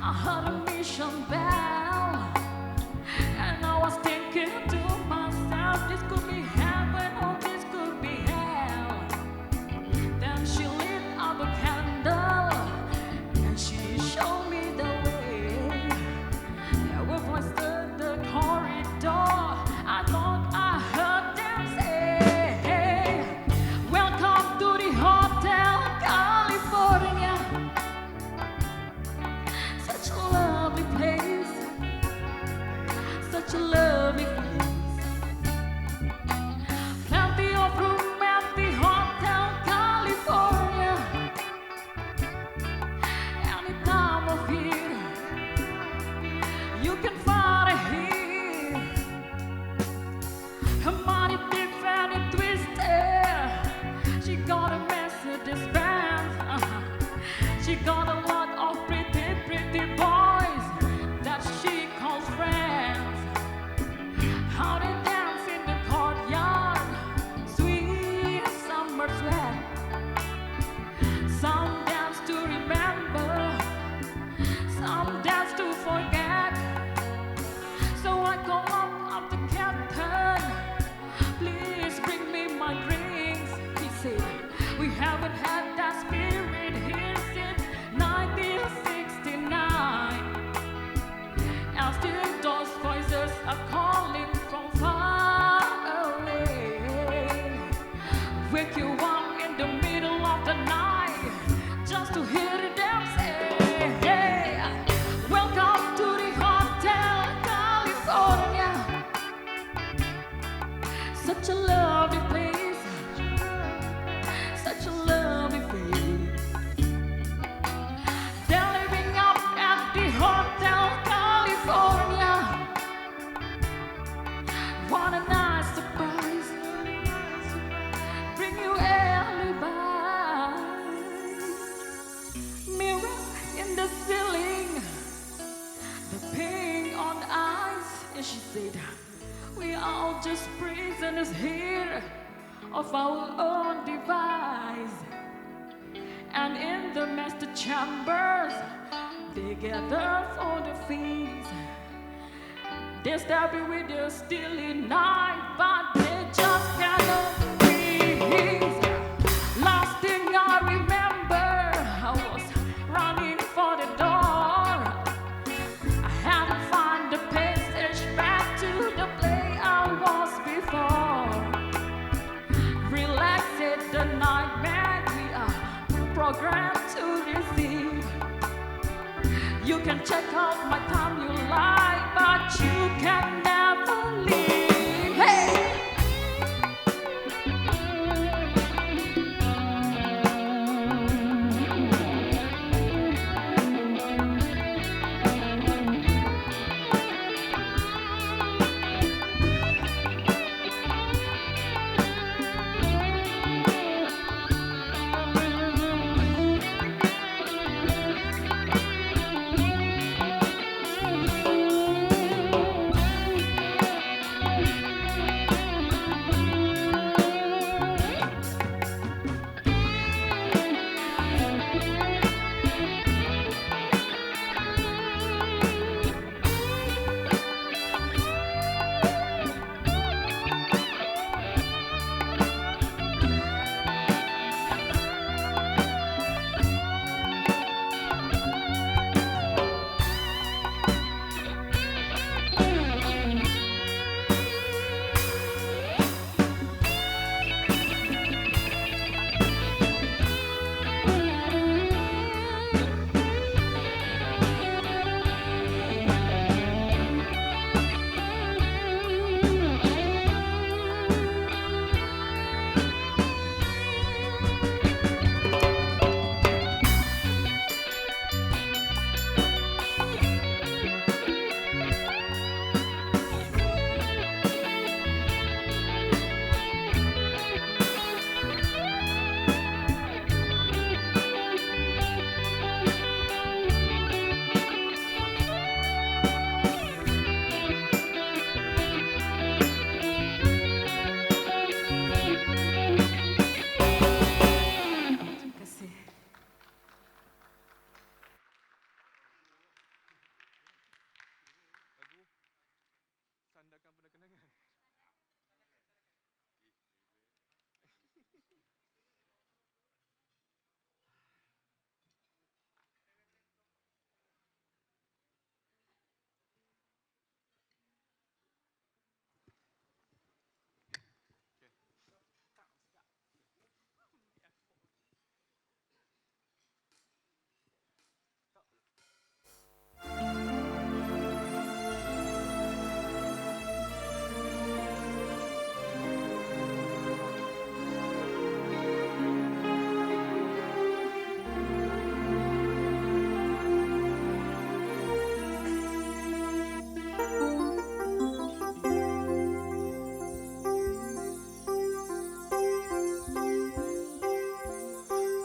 I heard a mission bell, and I was thinking to myself, this could be heaven or this could be hell. Then she lit up a candle, and she showed me the way. And when I stood the corridor, I thought I heard them say, welcome to the Hotel California. Such a lovely place, such a lovely place. Plenty of room at the Hotel California. Any time of year, you can find it here. Her body deep and it twisted. She got a Mercedes Benz. She got a lot of pretty, pretty boys that she calls friends. How they dance in the courtyard, sweet summer sweat. Some dance to remember, some dance to forget. So I call up the captain, please bring me my drinks. He said, we haven't had that spirit here since 1969. And still those voices are calling from far away. Wake you up in the middle of the night just to hear them say, hey, welcome to the Hotel California. Such a lovely place, such a lovely place. They're living up at the Hotel California. What a nice surprise, bring you alibi. Mirror in the ceiling, the paint on the eyes. And she said, we are all just prisoners here of our own device. And in the master chambers, they gather for the feast. They stab you with their steely knife, but they just cannot breathe. Last thing I remember, I was running for the door. I had to find the passage back to the place I was before. Relax it, the nightmare we are programmed to receive. You can check out my time you like, but you can never leave. Hey!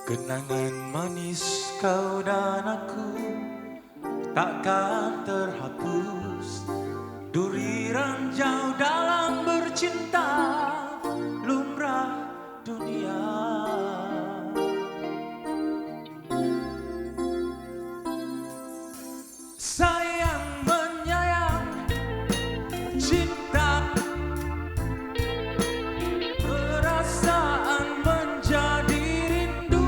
Kenangan manis kau dan aku takkan terhapus. Duri ranjau dalam bercinta, lumrah dunia. Sayang menyayang cinta, perasaan menjadi rindu.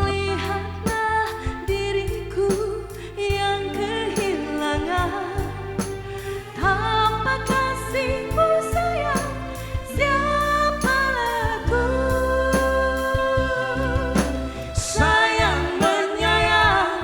Lihatlah diriku yang kehilangan tanpa kasihmu sayang, siapa aku? Sayang menyayang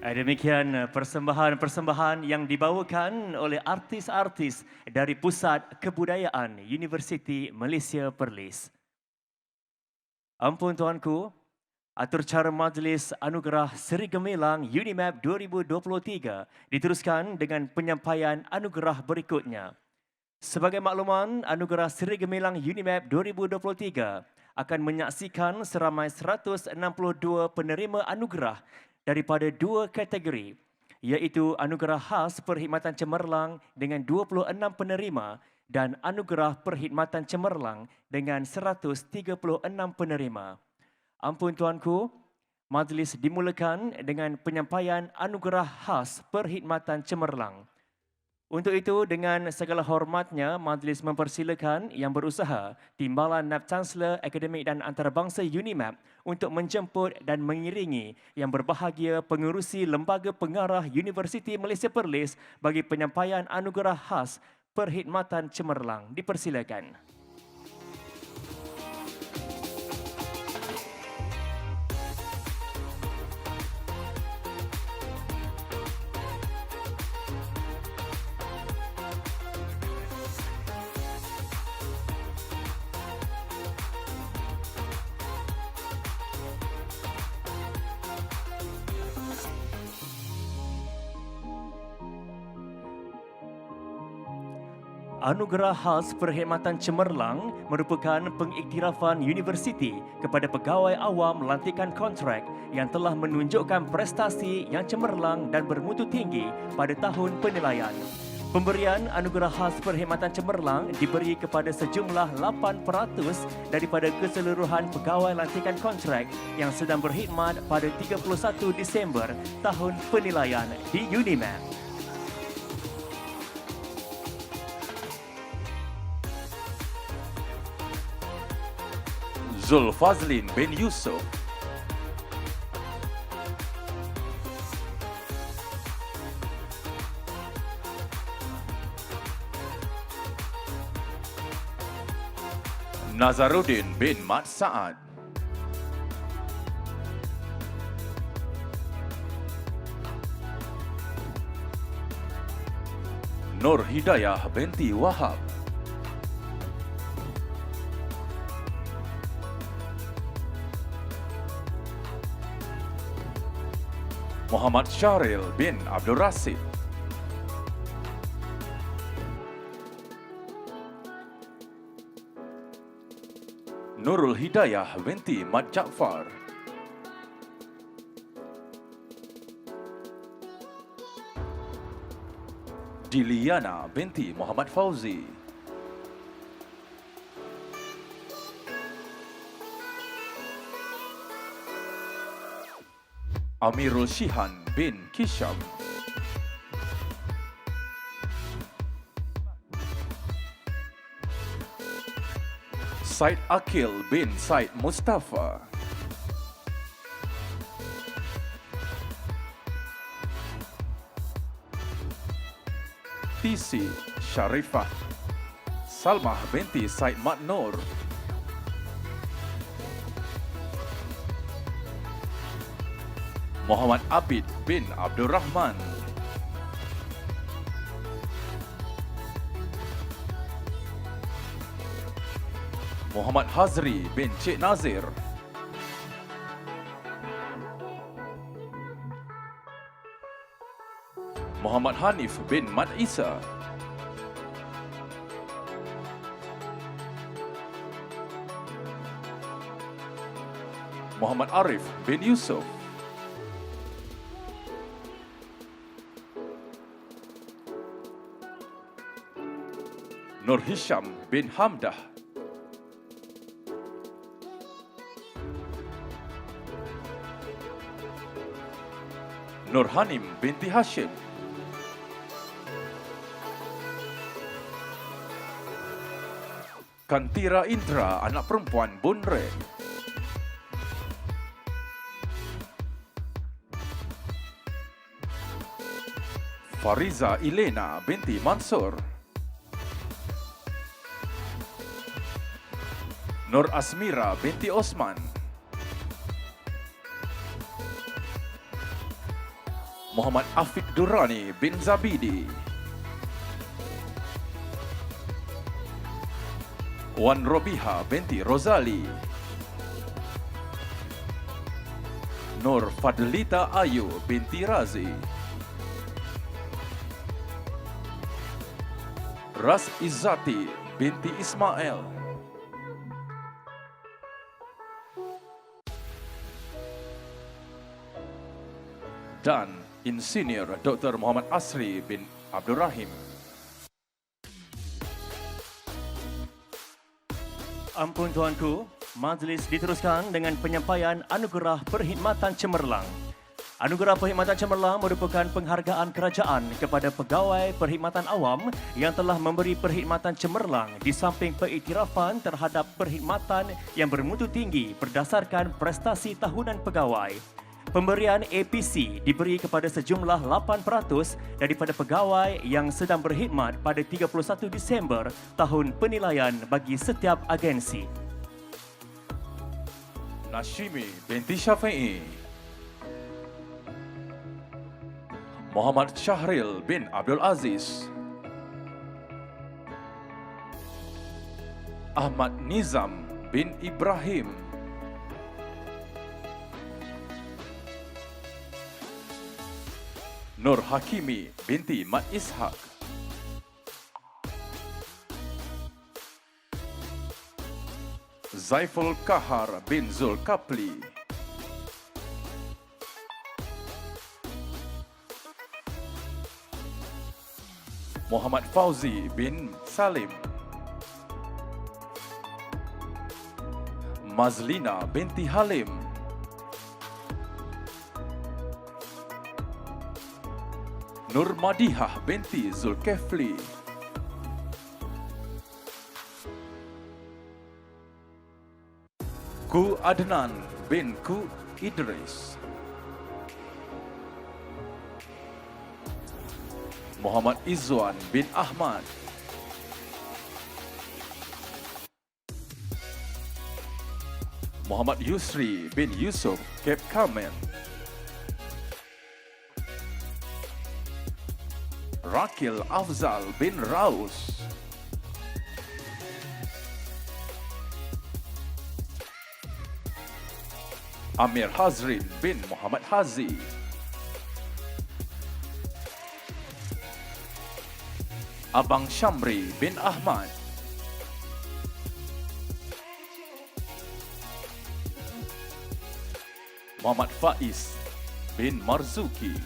Demikian persembahan-persembahan yang dibawakan oleh artis-artis dari Pusat Kebudayaan Universiti Malaysia Perlis. Ampun tuanku, atur cara majlis Anugerah Seri Gemilang UNIMAP 2023 diteruskan dengan penyampaian anugerah berikutnya. Sebagai makluman, Anugerah Seri Gemilang UNIMAP 2023 akan menyaksikan seramai 162 penerima anugerah daripada 2 kategori, iaitu Anugerah Khas Perkhidmatan Cemerlang dengan 26 penerima dan Anugerah Perkhidmatan Cemerlang dengan 136 penerima. Ampun tuanku, majlis dimulakan dengan penyampaian Anugerah Khas Perkhidmatan Cemerlang. Untuk itu, dengan segala hormatnya, majlis mempersilakan Yang Berusaha Timbalan NAB Chancellor Akademik dan Antarabangsa UNIMAP untuk menjemput dan mengiringi Yang Berbahagia Pengerusi Lembaga Pengarah Universiti Malaysia Perlis bagi penyampaian Anugerah Khas Perkhidmatan Cemerlang. Dipersilakan. Anugerah Khas Perkhidmatan Cemerlang merupakan pengiktirafan universiti kepada pegawai awam lantikan kontrak yang telah menunjukkan prestasi yang cemerlang dan bermutu tinggi pada tahun penilaian. Pemberian Anugerah Khas Perkhidmatan Cemerlang diberi kepada sejumlah 8% daripada keseluruhan pegawai lantikan kontrak yang sedang berkhidmat pada 31 Disember tahun penilaian di UNIMAP. Zulfazlin bin Yusuf, Nazaruddin bin Mat Saad, Nur Hidayah binti Wahab, Muhammad Syahril bin Abdul Rasid, Nurul Hidayah binti Mat Jaafar, Diliana binti Muhammad Fauzi, Amirul Shihan bin Kisham, Said Akil bin Said Mustafa, TC Sharifah, Salmah binti Said Mat Nur, Muhammad Abid bin Abdul Rahman, Muhammad Hazri bin Cik Nazir, Muhammad Hanif bin Mat Isa, Muhammad Arif bin Yusuf, Nur Hisham bin Hamdah, Nur Hanim binti Hashim, Kantira Indra anak perempuan Bunre, Fariza Ilena binti Mansur, Nur Asmira binti Osman, Muhammad Afiq Durrani bin Zabidi. Wan Robiha binti Rozali. Nur Fadlita Ayu binti Razi. Ras Izzati binti Ismail. Dan Insinyur Dr. Muhammad Asri bin Abdul Rahim. Ampun tuanku, majlis diteruskan dengan penyampaian Anugerah Perkhidmatan Cemerlang. Anugerah Perkhidmatan Cemerlang merupakan penghargaan kerajaan kepada pegawai perkhidmatan awam yang telah memberi perkhidmatan cemerlang di samping pengiktirafan terhadap perkhidmatan yang bermutu tinggi berdasarkan prestasi tahunan pegawai. Pemberian APC diberi kepada sejumlah 8% daripada pegawai yang sedang berkhidmat pada 31 Disember tahun penilaian bagi setiap agensi. Nashimi binti Syafi'i. Muhammad Syahril bin Abdul Aziz. Ahmad Nizam bin Ibrahim. Nur Hakimi binti Mat Ishak. Zaiful Kahar bin Zulkapli. Muhammad Fauzi bin Salim. Mazlina binti Halim. Nur Madihah binti Zulkefli. Ku Adnan bin Ku Idris. Muhammad Izzuan bin Ahmad. Muhammad Yusri bin Yusuf Kep Kamen. Rakil Afzal bin Raus. Amir Hazrin bin Muhammad Hazi. Abang Syamri bin Ahmad. Muhammad Faiz bin Marzuki.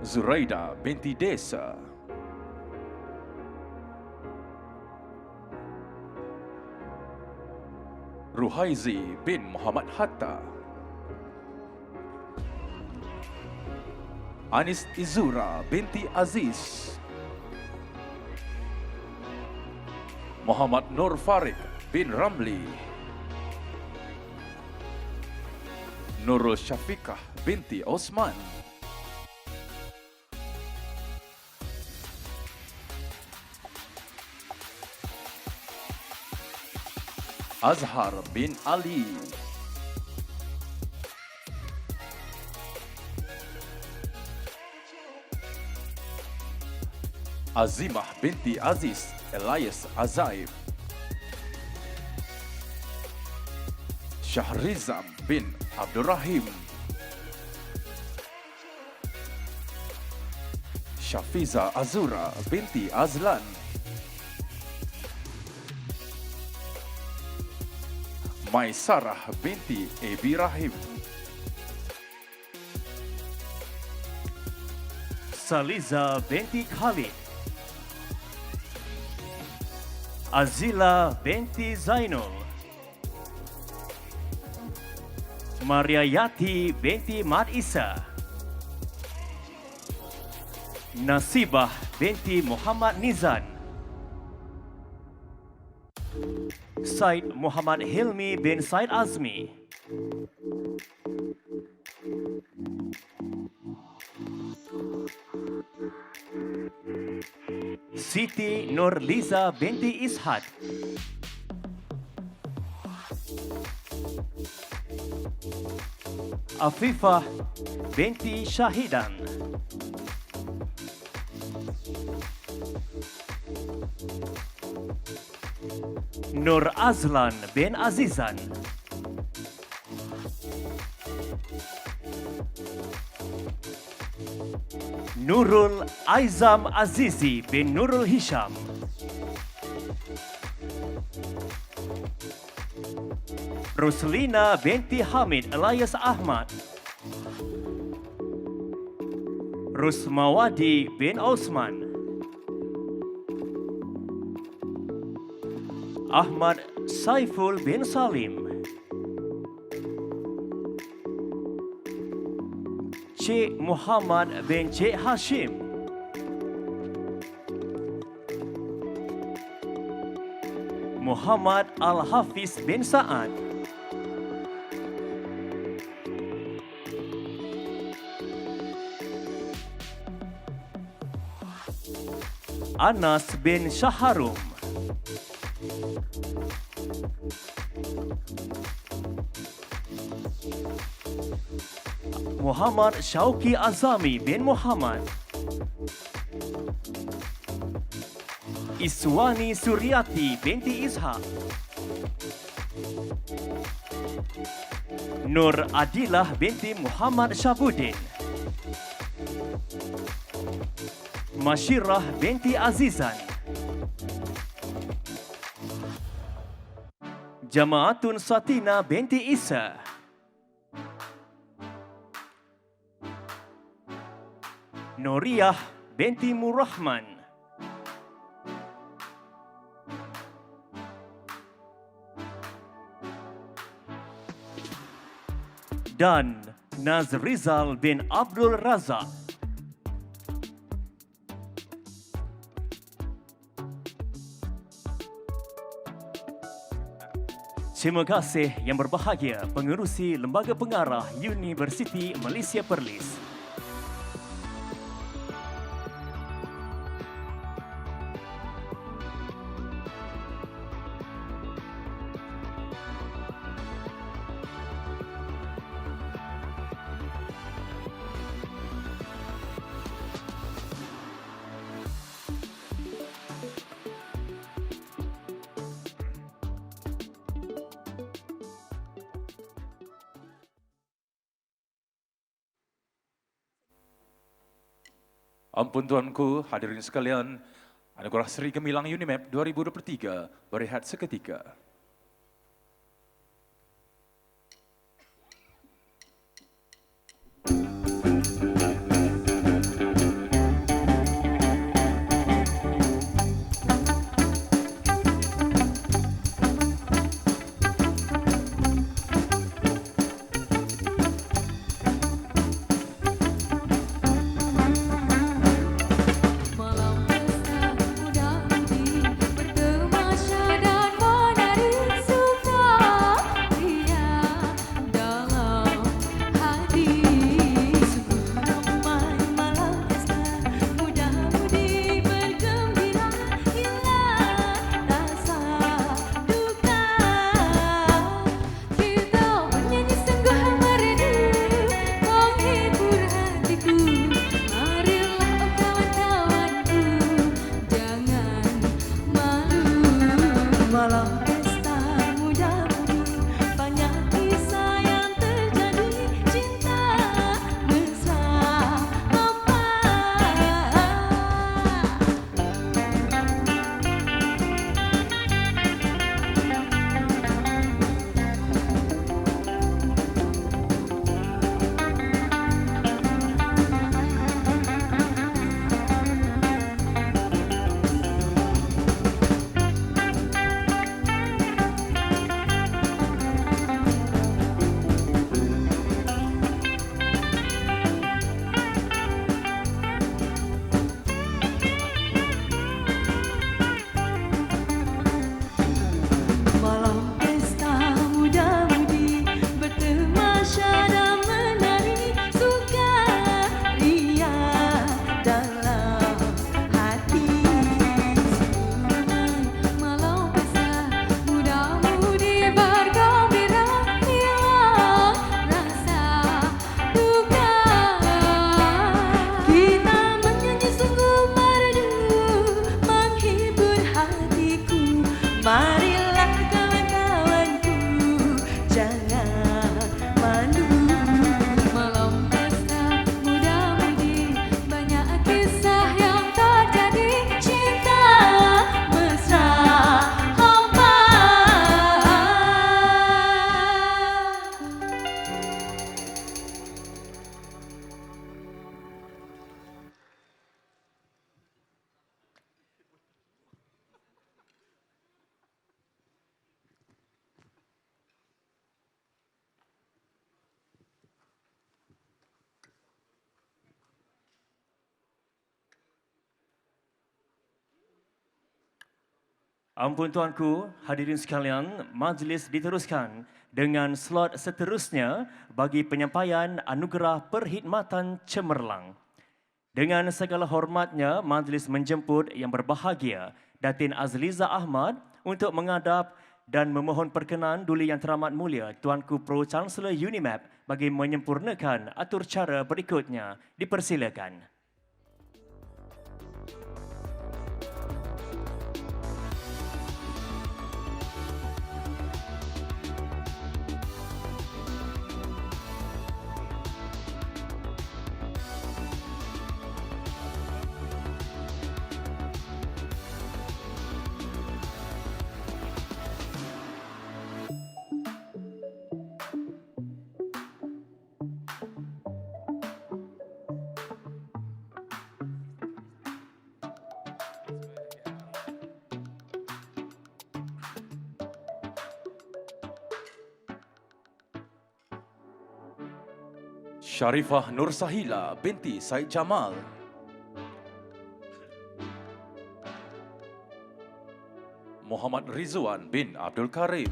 Zuraida binti Desa. Ruhaizi bin Muhammad Hatta. Anis Izura binti Aziz. Muhammad Nur Farid bin Ramli. Nurul Syafiqah binti Osman. Azhar bin Ali. Azimah binti Aziz Elias Azaib. Syahrizam bin Abdul Rahim. Syafiza Azura binti Azlan. Maisarah binti Ebi Rahim. Saliza binti Khalid. Azila binti Zainul. Mariayati binti Mat Isa. Nasibah binti Muhammad Nizan. Said Muhammad Hilmi bin Said Azmi. Siti Nurliza binti Ishad. Afifah binti Syahidan. Nur Azlan bin Azizan. Nurul Aizam Azizi bin Nurul Hisham. Ruslina binti Hamid Elias Ahmad. Rusmawadi bin Osman. Ahmad Saiful bin Salim. Cik Muhammad bin Cik Hashim. Muhammad Al-Hafiz bin Sa'ad. Anas bin Shaharum. Muhammad Syauqi Azami bin Muhammad. Iswani Suryati binti Ishak. Nur Adilah binti Muhammad Syabudin. Mashirah binti Azizan. Jamaatun Satina binti Isa. Nuriyah binti Murrahman. Dan Nazrizal bin Abdul Razak. Terima kasih yang berbahagia pengerusi Lembaga Pengarah Universiti Malaysia Perlis. Ampun tuanku, hadirin sekalian, Anugerah Seri Gemilang UNIMAP 2023 berehat seketika. Ampun tuanku, hadirin sekalian, majlis diteruskan dengan slot seterusnya bagi penyampaian anugerah perkhidmatan cemerlang. Dengan segala hormatnya, majlis menjemput yang berbahagia Datin Azliza Ahmad untuk mengadap dan memohon perkenan Duli Yang Teramat Mulia Tuanku Pro-Chancellor UNIMAP bagi menyempurnakan atur cara berikutnya. Dipersilakan. Sharifah Nur Sahila binti Said Jamal. Muhammad Rizwan bin Abdul Karim.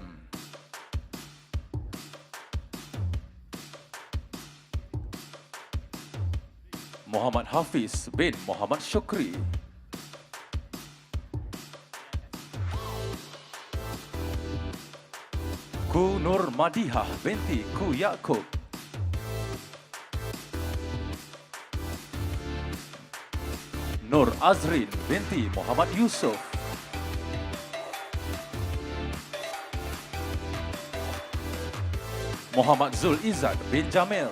Muhammad Hafiz bin Muhammad Syukri. Ku Nur Madihah binti Ku Yaakob. Nur Azrin binti Muhammad Yusuf. Muhammad Zul Izzat bin Jamil.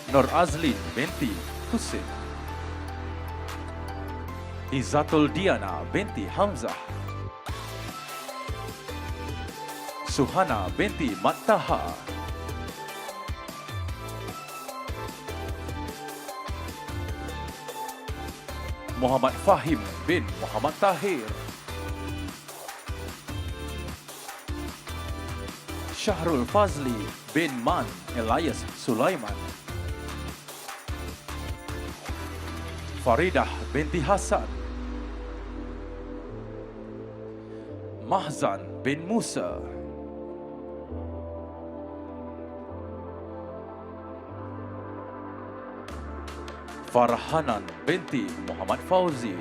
Nur Azlin binti Husin. Izzatul Diana binti Hamzah. Suhana binti Mattaha. Muhammad Fahim bin Muhammad Tahir. Syahrul Fazli bin Man Elias Sulaiman. Faridah binti Hasan. Mahzan bin Musa. Farhanan binti Muhammad Fauzi.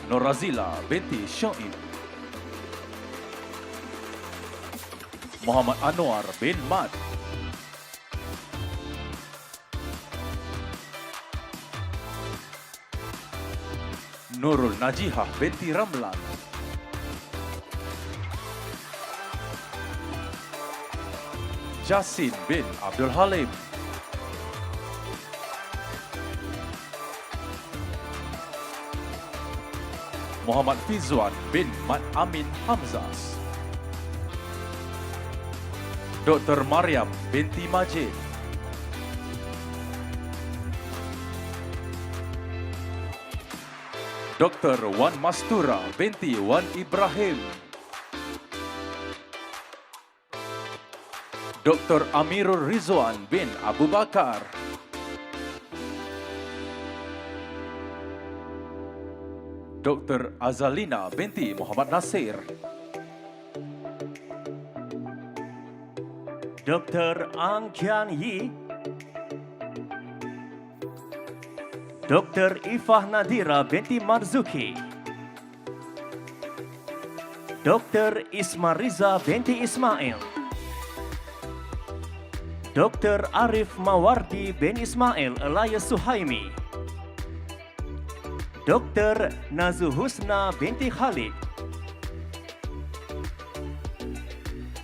Norazila binti Syaib. Muhammad Anwar bin Mad. Nurul Najihah binti Ramlan. Jasin bin Abdul Halim. Muhammad Fizwan bin Mat Amin Hamzas. Dr. Maryam binti Majid. Dr. Wan Mastura binti Wan Ibrahim. Dr. Amirul Rizwan bin Abu Bakar. Dr. Azalina binti Muhammad Nasir. Dr. Ang Kian Yi. Dr. Ifah Nadira binti Marzuki. Dr. Ismariza binti Ismail. Dr. Arif Mawardi bin Ismail alias Suhaimi. Dr. Nazuhusna binti Khalid.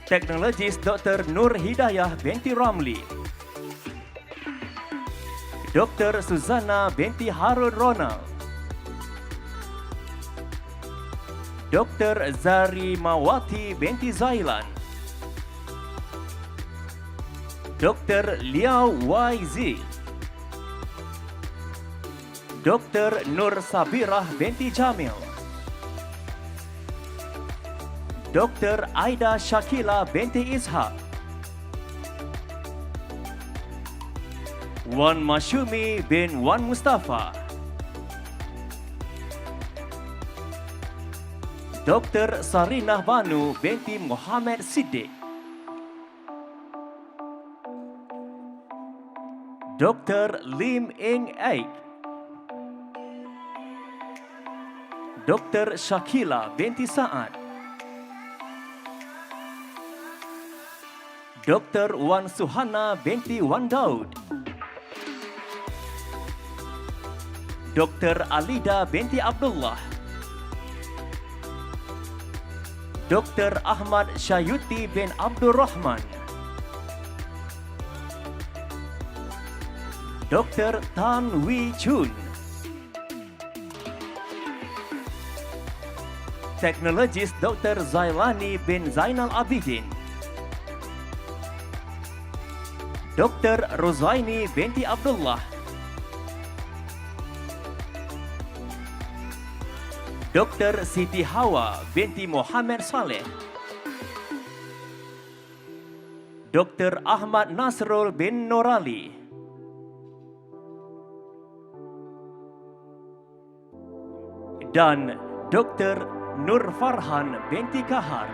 Teknologis Dr. Nur Hidayah binti Ramli. Dr. Suzana binti Harun Ronald. Dr. Zari Mawati binti Zailan. Dr. Liao YZ. Dr. Nur Sabirah binti Jamil. Dr. Aida Shakila binti Ishaq. Wan Masyumi bin Wan Mustafa. Dr. Sarinah Banu binti Muhammad Siddiq. Dr. Lim Eng Aik. Dr. Shakila binti Saad. Dr. Wan Suhana binti Wan Daud. Dr. Alida binti Abdullah. Dr. Ahmad Syayuti bin Abdul Rahman. Dr. Tan Wee Chun. Teknologis Dr. Zailani bin Zainal Abidin. Dr. Rozaini binti Abdullah. Dr. Siti Hawa binti Muhammad Saleh. Dr. Ahmad Nasrul bin Norali. Dan Dr. Nur Farhan binti Kahar.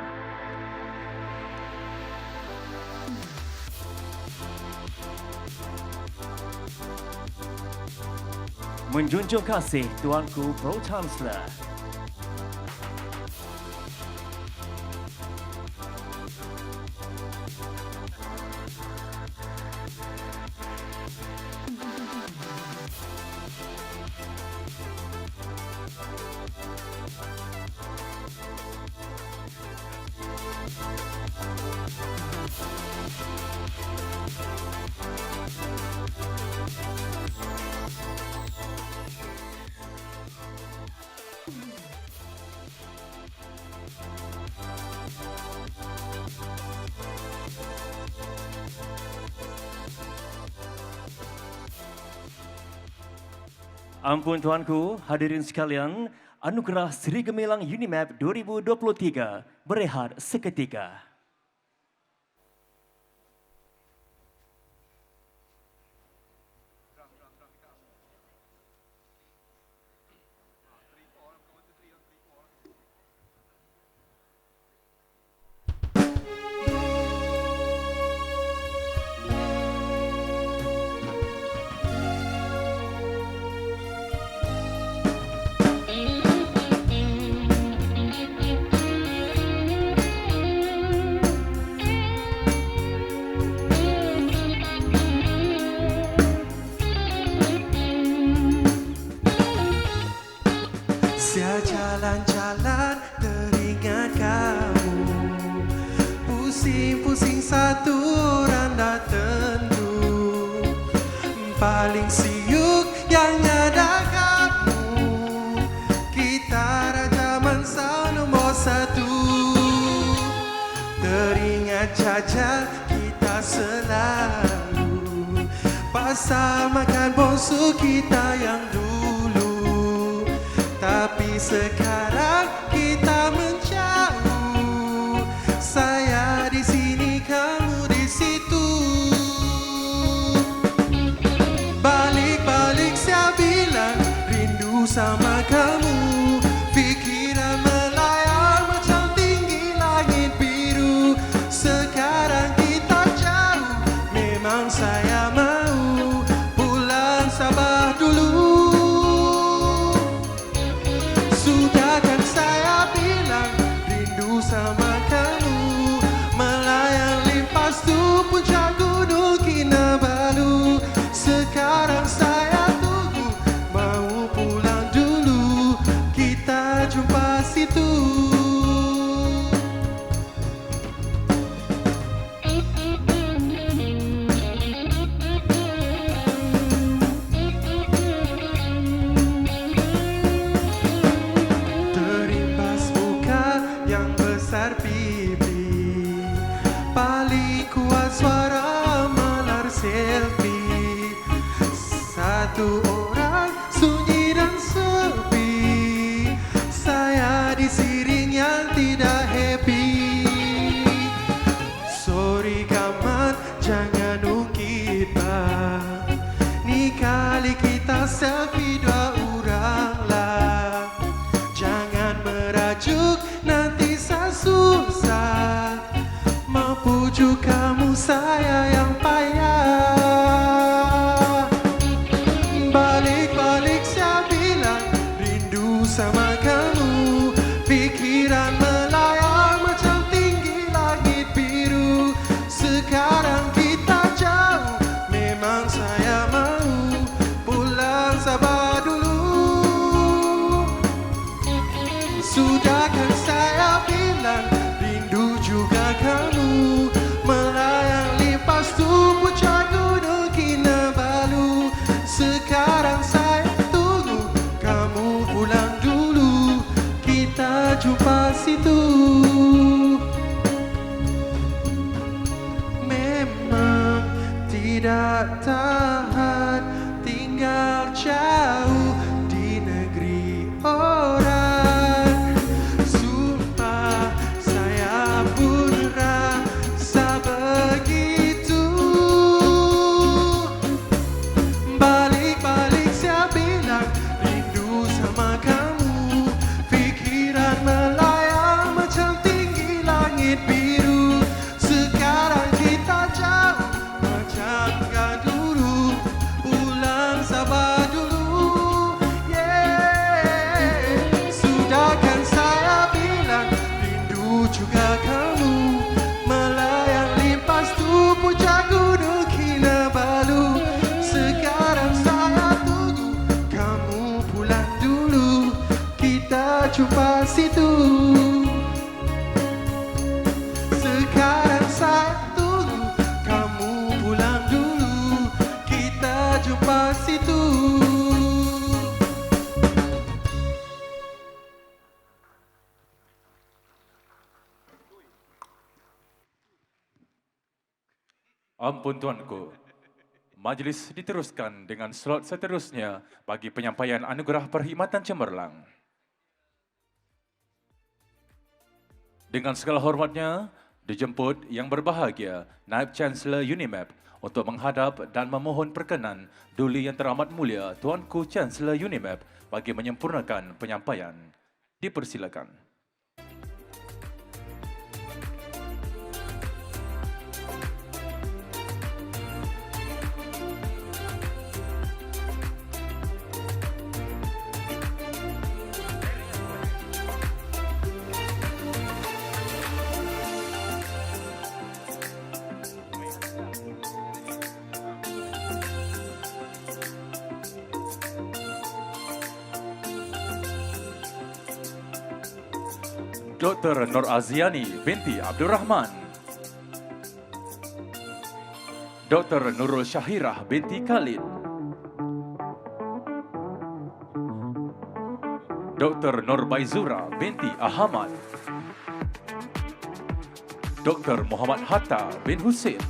Menjunjung kasih Tuanku Pro Chancellor. Ampun Tuanku, hadirin sekalian, Anugerah Seri Gemilang UNIMAP 2023 berehat seketika. Saya jalan-jalan teringat kamu, pusing-pusing satu randa tentu, paling siuk yang ada kamu, kita raja mansa nombor satu. Teringat jajal kita selalu, pasal makan bosu kita yang dulu. Tapi sekarang kita menjauh, saya di sini, kamu di situ. Balik-balik saya bilang rindu sama kamu, pikiran melayang macam tinggi langit biru. Sekarang kita jauh, memang saya mau pulang Sabah dulu. Sudahkan saya bilang rindu sama kamu, melayang limpas tu puncak gunung Kinabalu. Sekarang saya tunggu, mau pulang dulu, kita jumpa situ. Besar pipi, paling kuat suara malar selfie. Satu orang sunyi dan sepi, saya disiring menuju kamu saya yang payah. Balik-balik saya bilang rindu sama kamu. Pikiran melayang macam tinggi langit biru. Sekarang kita jauh, memang saya mau pulang sabar dulu. Sudahkan saya bilang rindu juga kamu. Melayang lepas tu puncak gunung Kinabalu. Sekarang saya tunggu kamu pulang dulu. Kita jumpa situ. Memang tidak tahan tinggal jauh di negeri orang. Sumpah saya pun rasa begitu. Balik-balik saya bilang rindu sama kamu. Pikiran melayang macam tinggi langit biru. Sekarang kita jauh macam gak dulu. Pulang sabar dulu. Yeah. Sudahkan saya bilang rindu juga kamu. Melayang lepas tu puncak gunung Kinabalu. Sekarang saya tunggu kamu pulang dulu. Kita jumpa situ. Sekarang saya tunggu kamu pulang dulu. Kita jumpa situ. Ampun tuanku. Majlis diteruskan dengan slot seterusnya bagi penyampaian anugerah perkhidmatan cemerlang. Dengan segala hormatnya, dijemput yang berbahagia Naib Chancellor UNIMAP untuk menghadap dan memohon perkenan Duli Yang Teramat Mulia Tuanku Chancellor UNIMAP bagi menyempurnakan penyampaian. Dipersilakan. Dr. Nur Aziani binti Abdul Rahman. Dr. Nurul Syahirah binti Khalid. Dr. Nur Baizura binti Ahmad. Dr. Muhammad Hatta bin Hussein.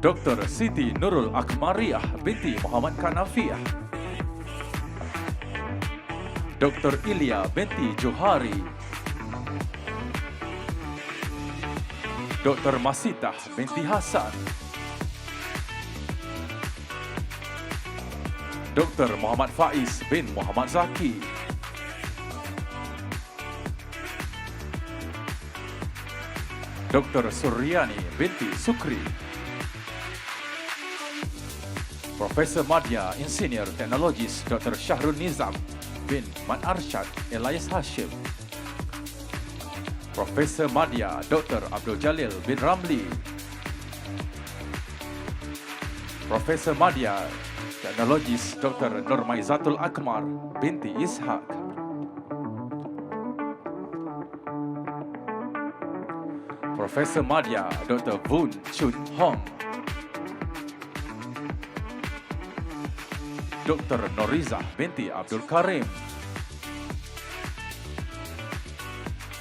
Dr. Siti Nurul Akmariah binti Muhammad Kanafiah. Dr. Ilya binti Johari. Dr. Masitah binti Hasan. Dr. Muhammad Faiz bin Muhammad Zaki. Dr. Suryani binti Sukri. Profesor Madya Insinyur Teknologis Dr. Syahrul Nizam bin Man Arsyad Elias Hashim. Profesor Madya Dr. Abdul Jalil bin Ramli. Profesor Madya Teknologis Dr. Nurmaizatul Akmar binti Ishak. Profesor Madya Dr. Boon Chun Hong. Dr. Norizah binti Abdul Karim.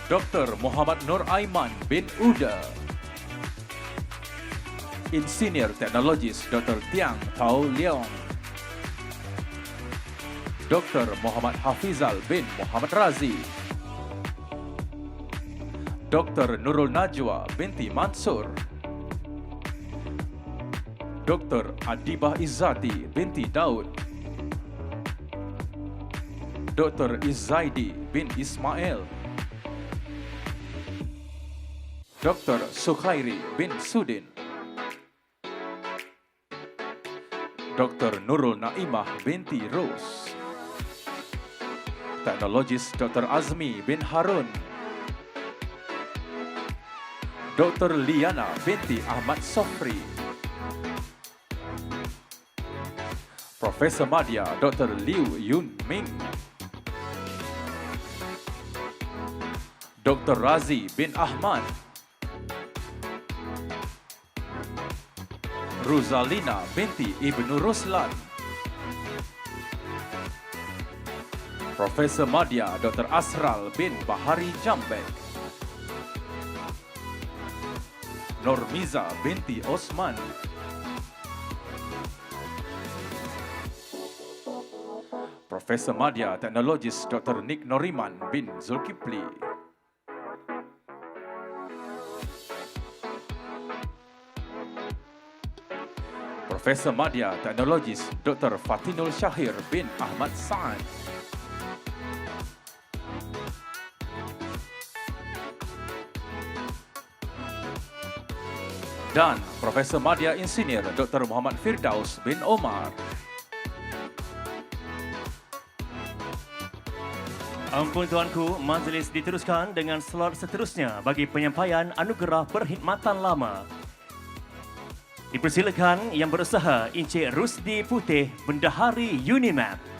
Dr. Muhammad Nur Aiman bin Uda. Insinyur Teknologis Dr. Tiang Tau Leong. Dr. Muhammad Hafizal bin Muhammad Razi. Dr. Nurul Najwa binti Mansur. Dr. Adibah Izzati binti Daud. Dr. Izzaidi bin Ismail, Dr. Sukhairi bin Sudin, Dr. Nurul Naimah binti Rose, Teknologis Dr. Azmi bin Harun, Dr. Liana binti Ahmad Sofri, Profesor Madya Dr. Liu Yun Ming, Dr. Razi bin Ahmad, Ruzalina binti Ibnu Ruslan, Profesor Madya Dr. Asral bin Bahari Jambek, Normiza binti Osman, Profesor Madya Teknologis Dr. Nick Noriman bin Zulkifli, Profesor Madya Teknologis Dr. Fatinul Syahir bin Ahmad Sa'ad, dan Profesor Madya Insinyur Dr. Muhammad Firdaus bin Omar. Ampun tuanku, majlis diteruskan dengan slot seterusnya bagi penyampaian anugerah perkhidmatan lama. Dipersilakan yang berusaha Encik Rusdi Putih, Bendahari UNIMAP.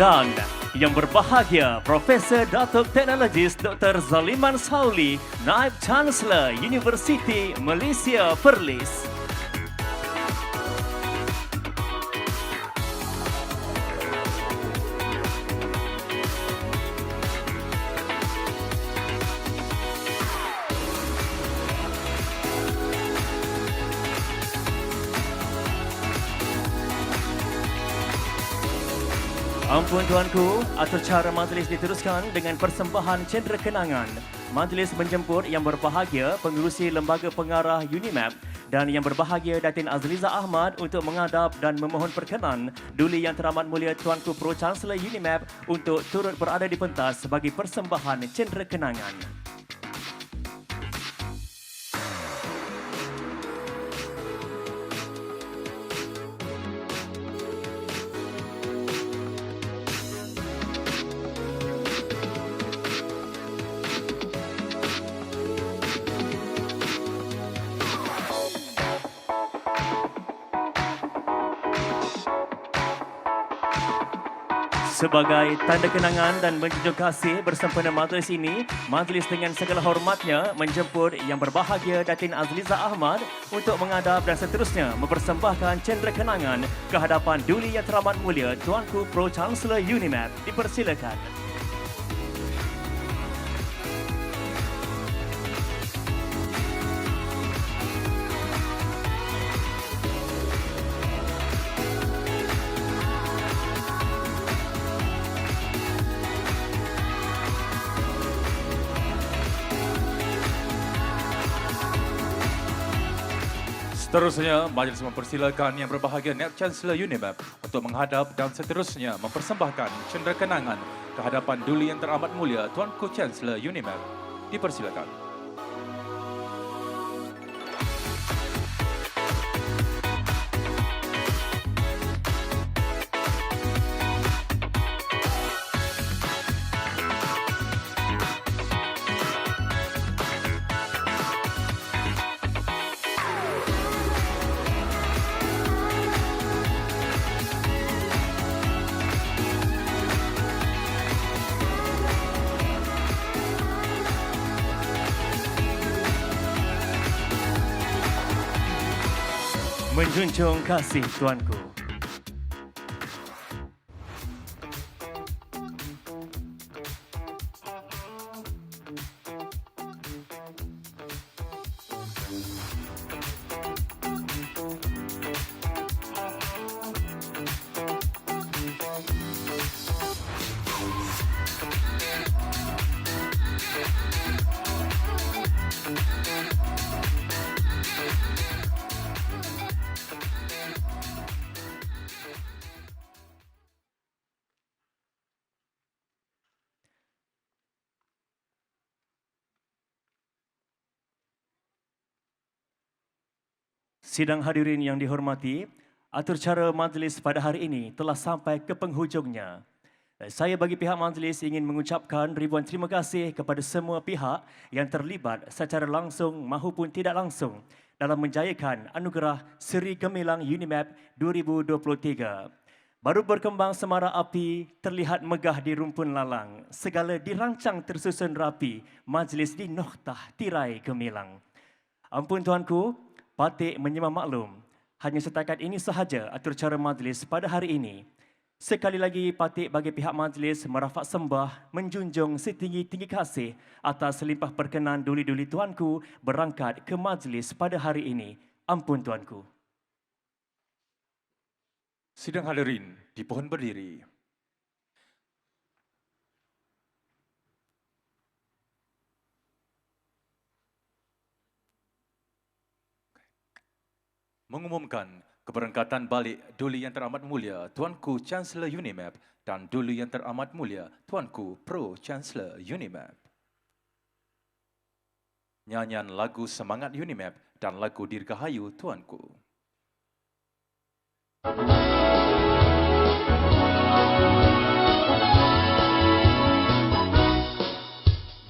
Dan yang berbahagia Profesor Datuk Teknologis Dr. Zaliman Sauli, Naib Chancellor Universiti Malaysia Perlis. Ampun tuanku, atur cara majlis diteruskan dengan persembahan cendera kenangan. Majlis menjemput yang berbahagia Pengerusi Lembaga Pengarah UNIMAP dan yang berbahagia Datin Azliza Ahmad untuk mengadap dan memohon perkenan Duli Yang Teramat Mulia Tuanku Pro Chancellor UNIMAP untuk turut berada di pentas bagi persembahan cendera kenangan. Sebagai tanda kenangan dan menjunjung kasih bersempena majlis ini, majlis dengan segala hormatnya menjemput yang berbahagia Datin Azliza Ahmad untuk mengadap dan seterusnya mempersembahkan cendera kenangan ke hadapan Duli Yang Teramat Mulia Tuanku Pro Chancellor UNIMAP. Dipersilakan. Seterusnya, majlis mempersilakan yang berbahagia Naib Chancellor UNIMAP untuk menghadap dan seterusnya mempersembahkan cendera kenangan ke hadapan Duli Yang Teramat Mulia Tuanku Chancellor UNIMAP. Dipersilakan. Menjunjung kasih tuanku. Sidang hadirin yang dihormati, atur cara majlis pada hari ini telah sampai ke penghujungnya. Saya bagi pihak majlis ingin mengucapkan ribuan terima kasih kepada semua pihak yang terlibat secara langsung maupun tidak langsung dalam menjayakan anugerah Seri Gemilang UNIMAP 2023. Baru berkembang semara api, terlihat megah di rumpun lalang. Segala dirancang tersusun rapi, majlis di noktah tirai gemilang. Ampun tuanku, patik menyembah maklum. Hanya setakat ini sahaja atur cara majlis pada hari ini. Sekali lagi patik bagi pihak majlis merafak sembah, menjunjung setinggi-tinggi kasih atas limpah perkenan duli-duli tuanku berangkat ke majlis pada hari ini. Ampun tuanku. Sidang hadirin dipohon berdiri. Mengumumkan keberangkatan balik Duli Yang Teramat Mulia Tuanku Chancellor UNIMAP dan Duli Yang Teramat Mulia Tuanku Pro Chancellor UNIMAP. Nyanyian lagu Semangat UNIMAP dan lagu Dirgahayu Tuanku.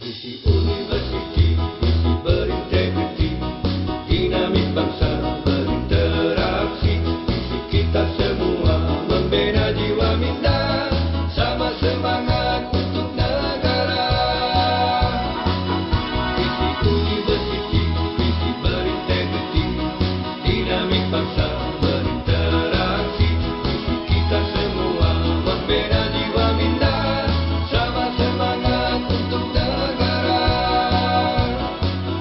Visi universiti, visi berintegriti, dinamik bangsa berinteraksi, visi kita semua membina jiwa minda, sama semangat untuk negara. Visi universiti, visi berintegriti, dinamik bangsa berinteraksi, visi kita semua membina jiwa minda, sama semangat untuk negara.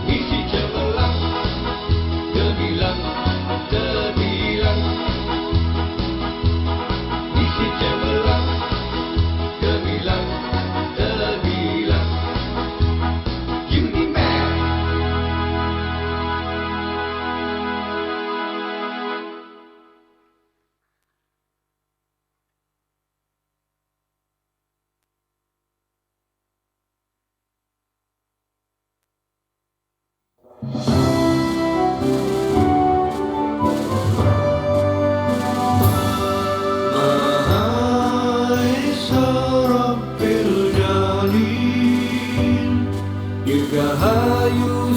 Misi cemerlang, gemilang, terbilang. Misi cemerlang, gemilang, terbilang. UNIMAP. Maha Rabbil Jalil, Dirgahayu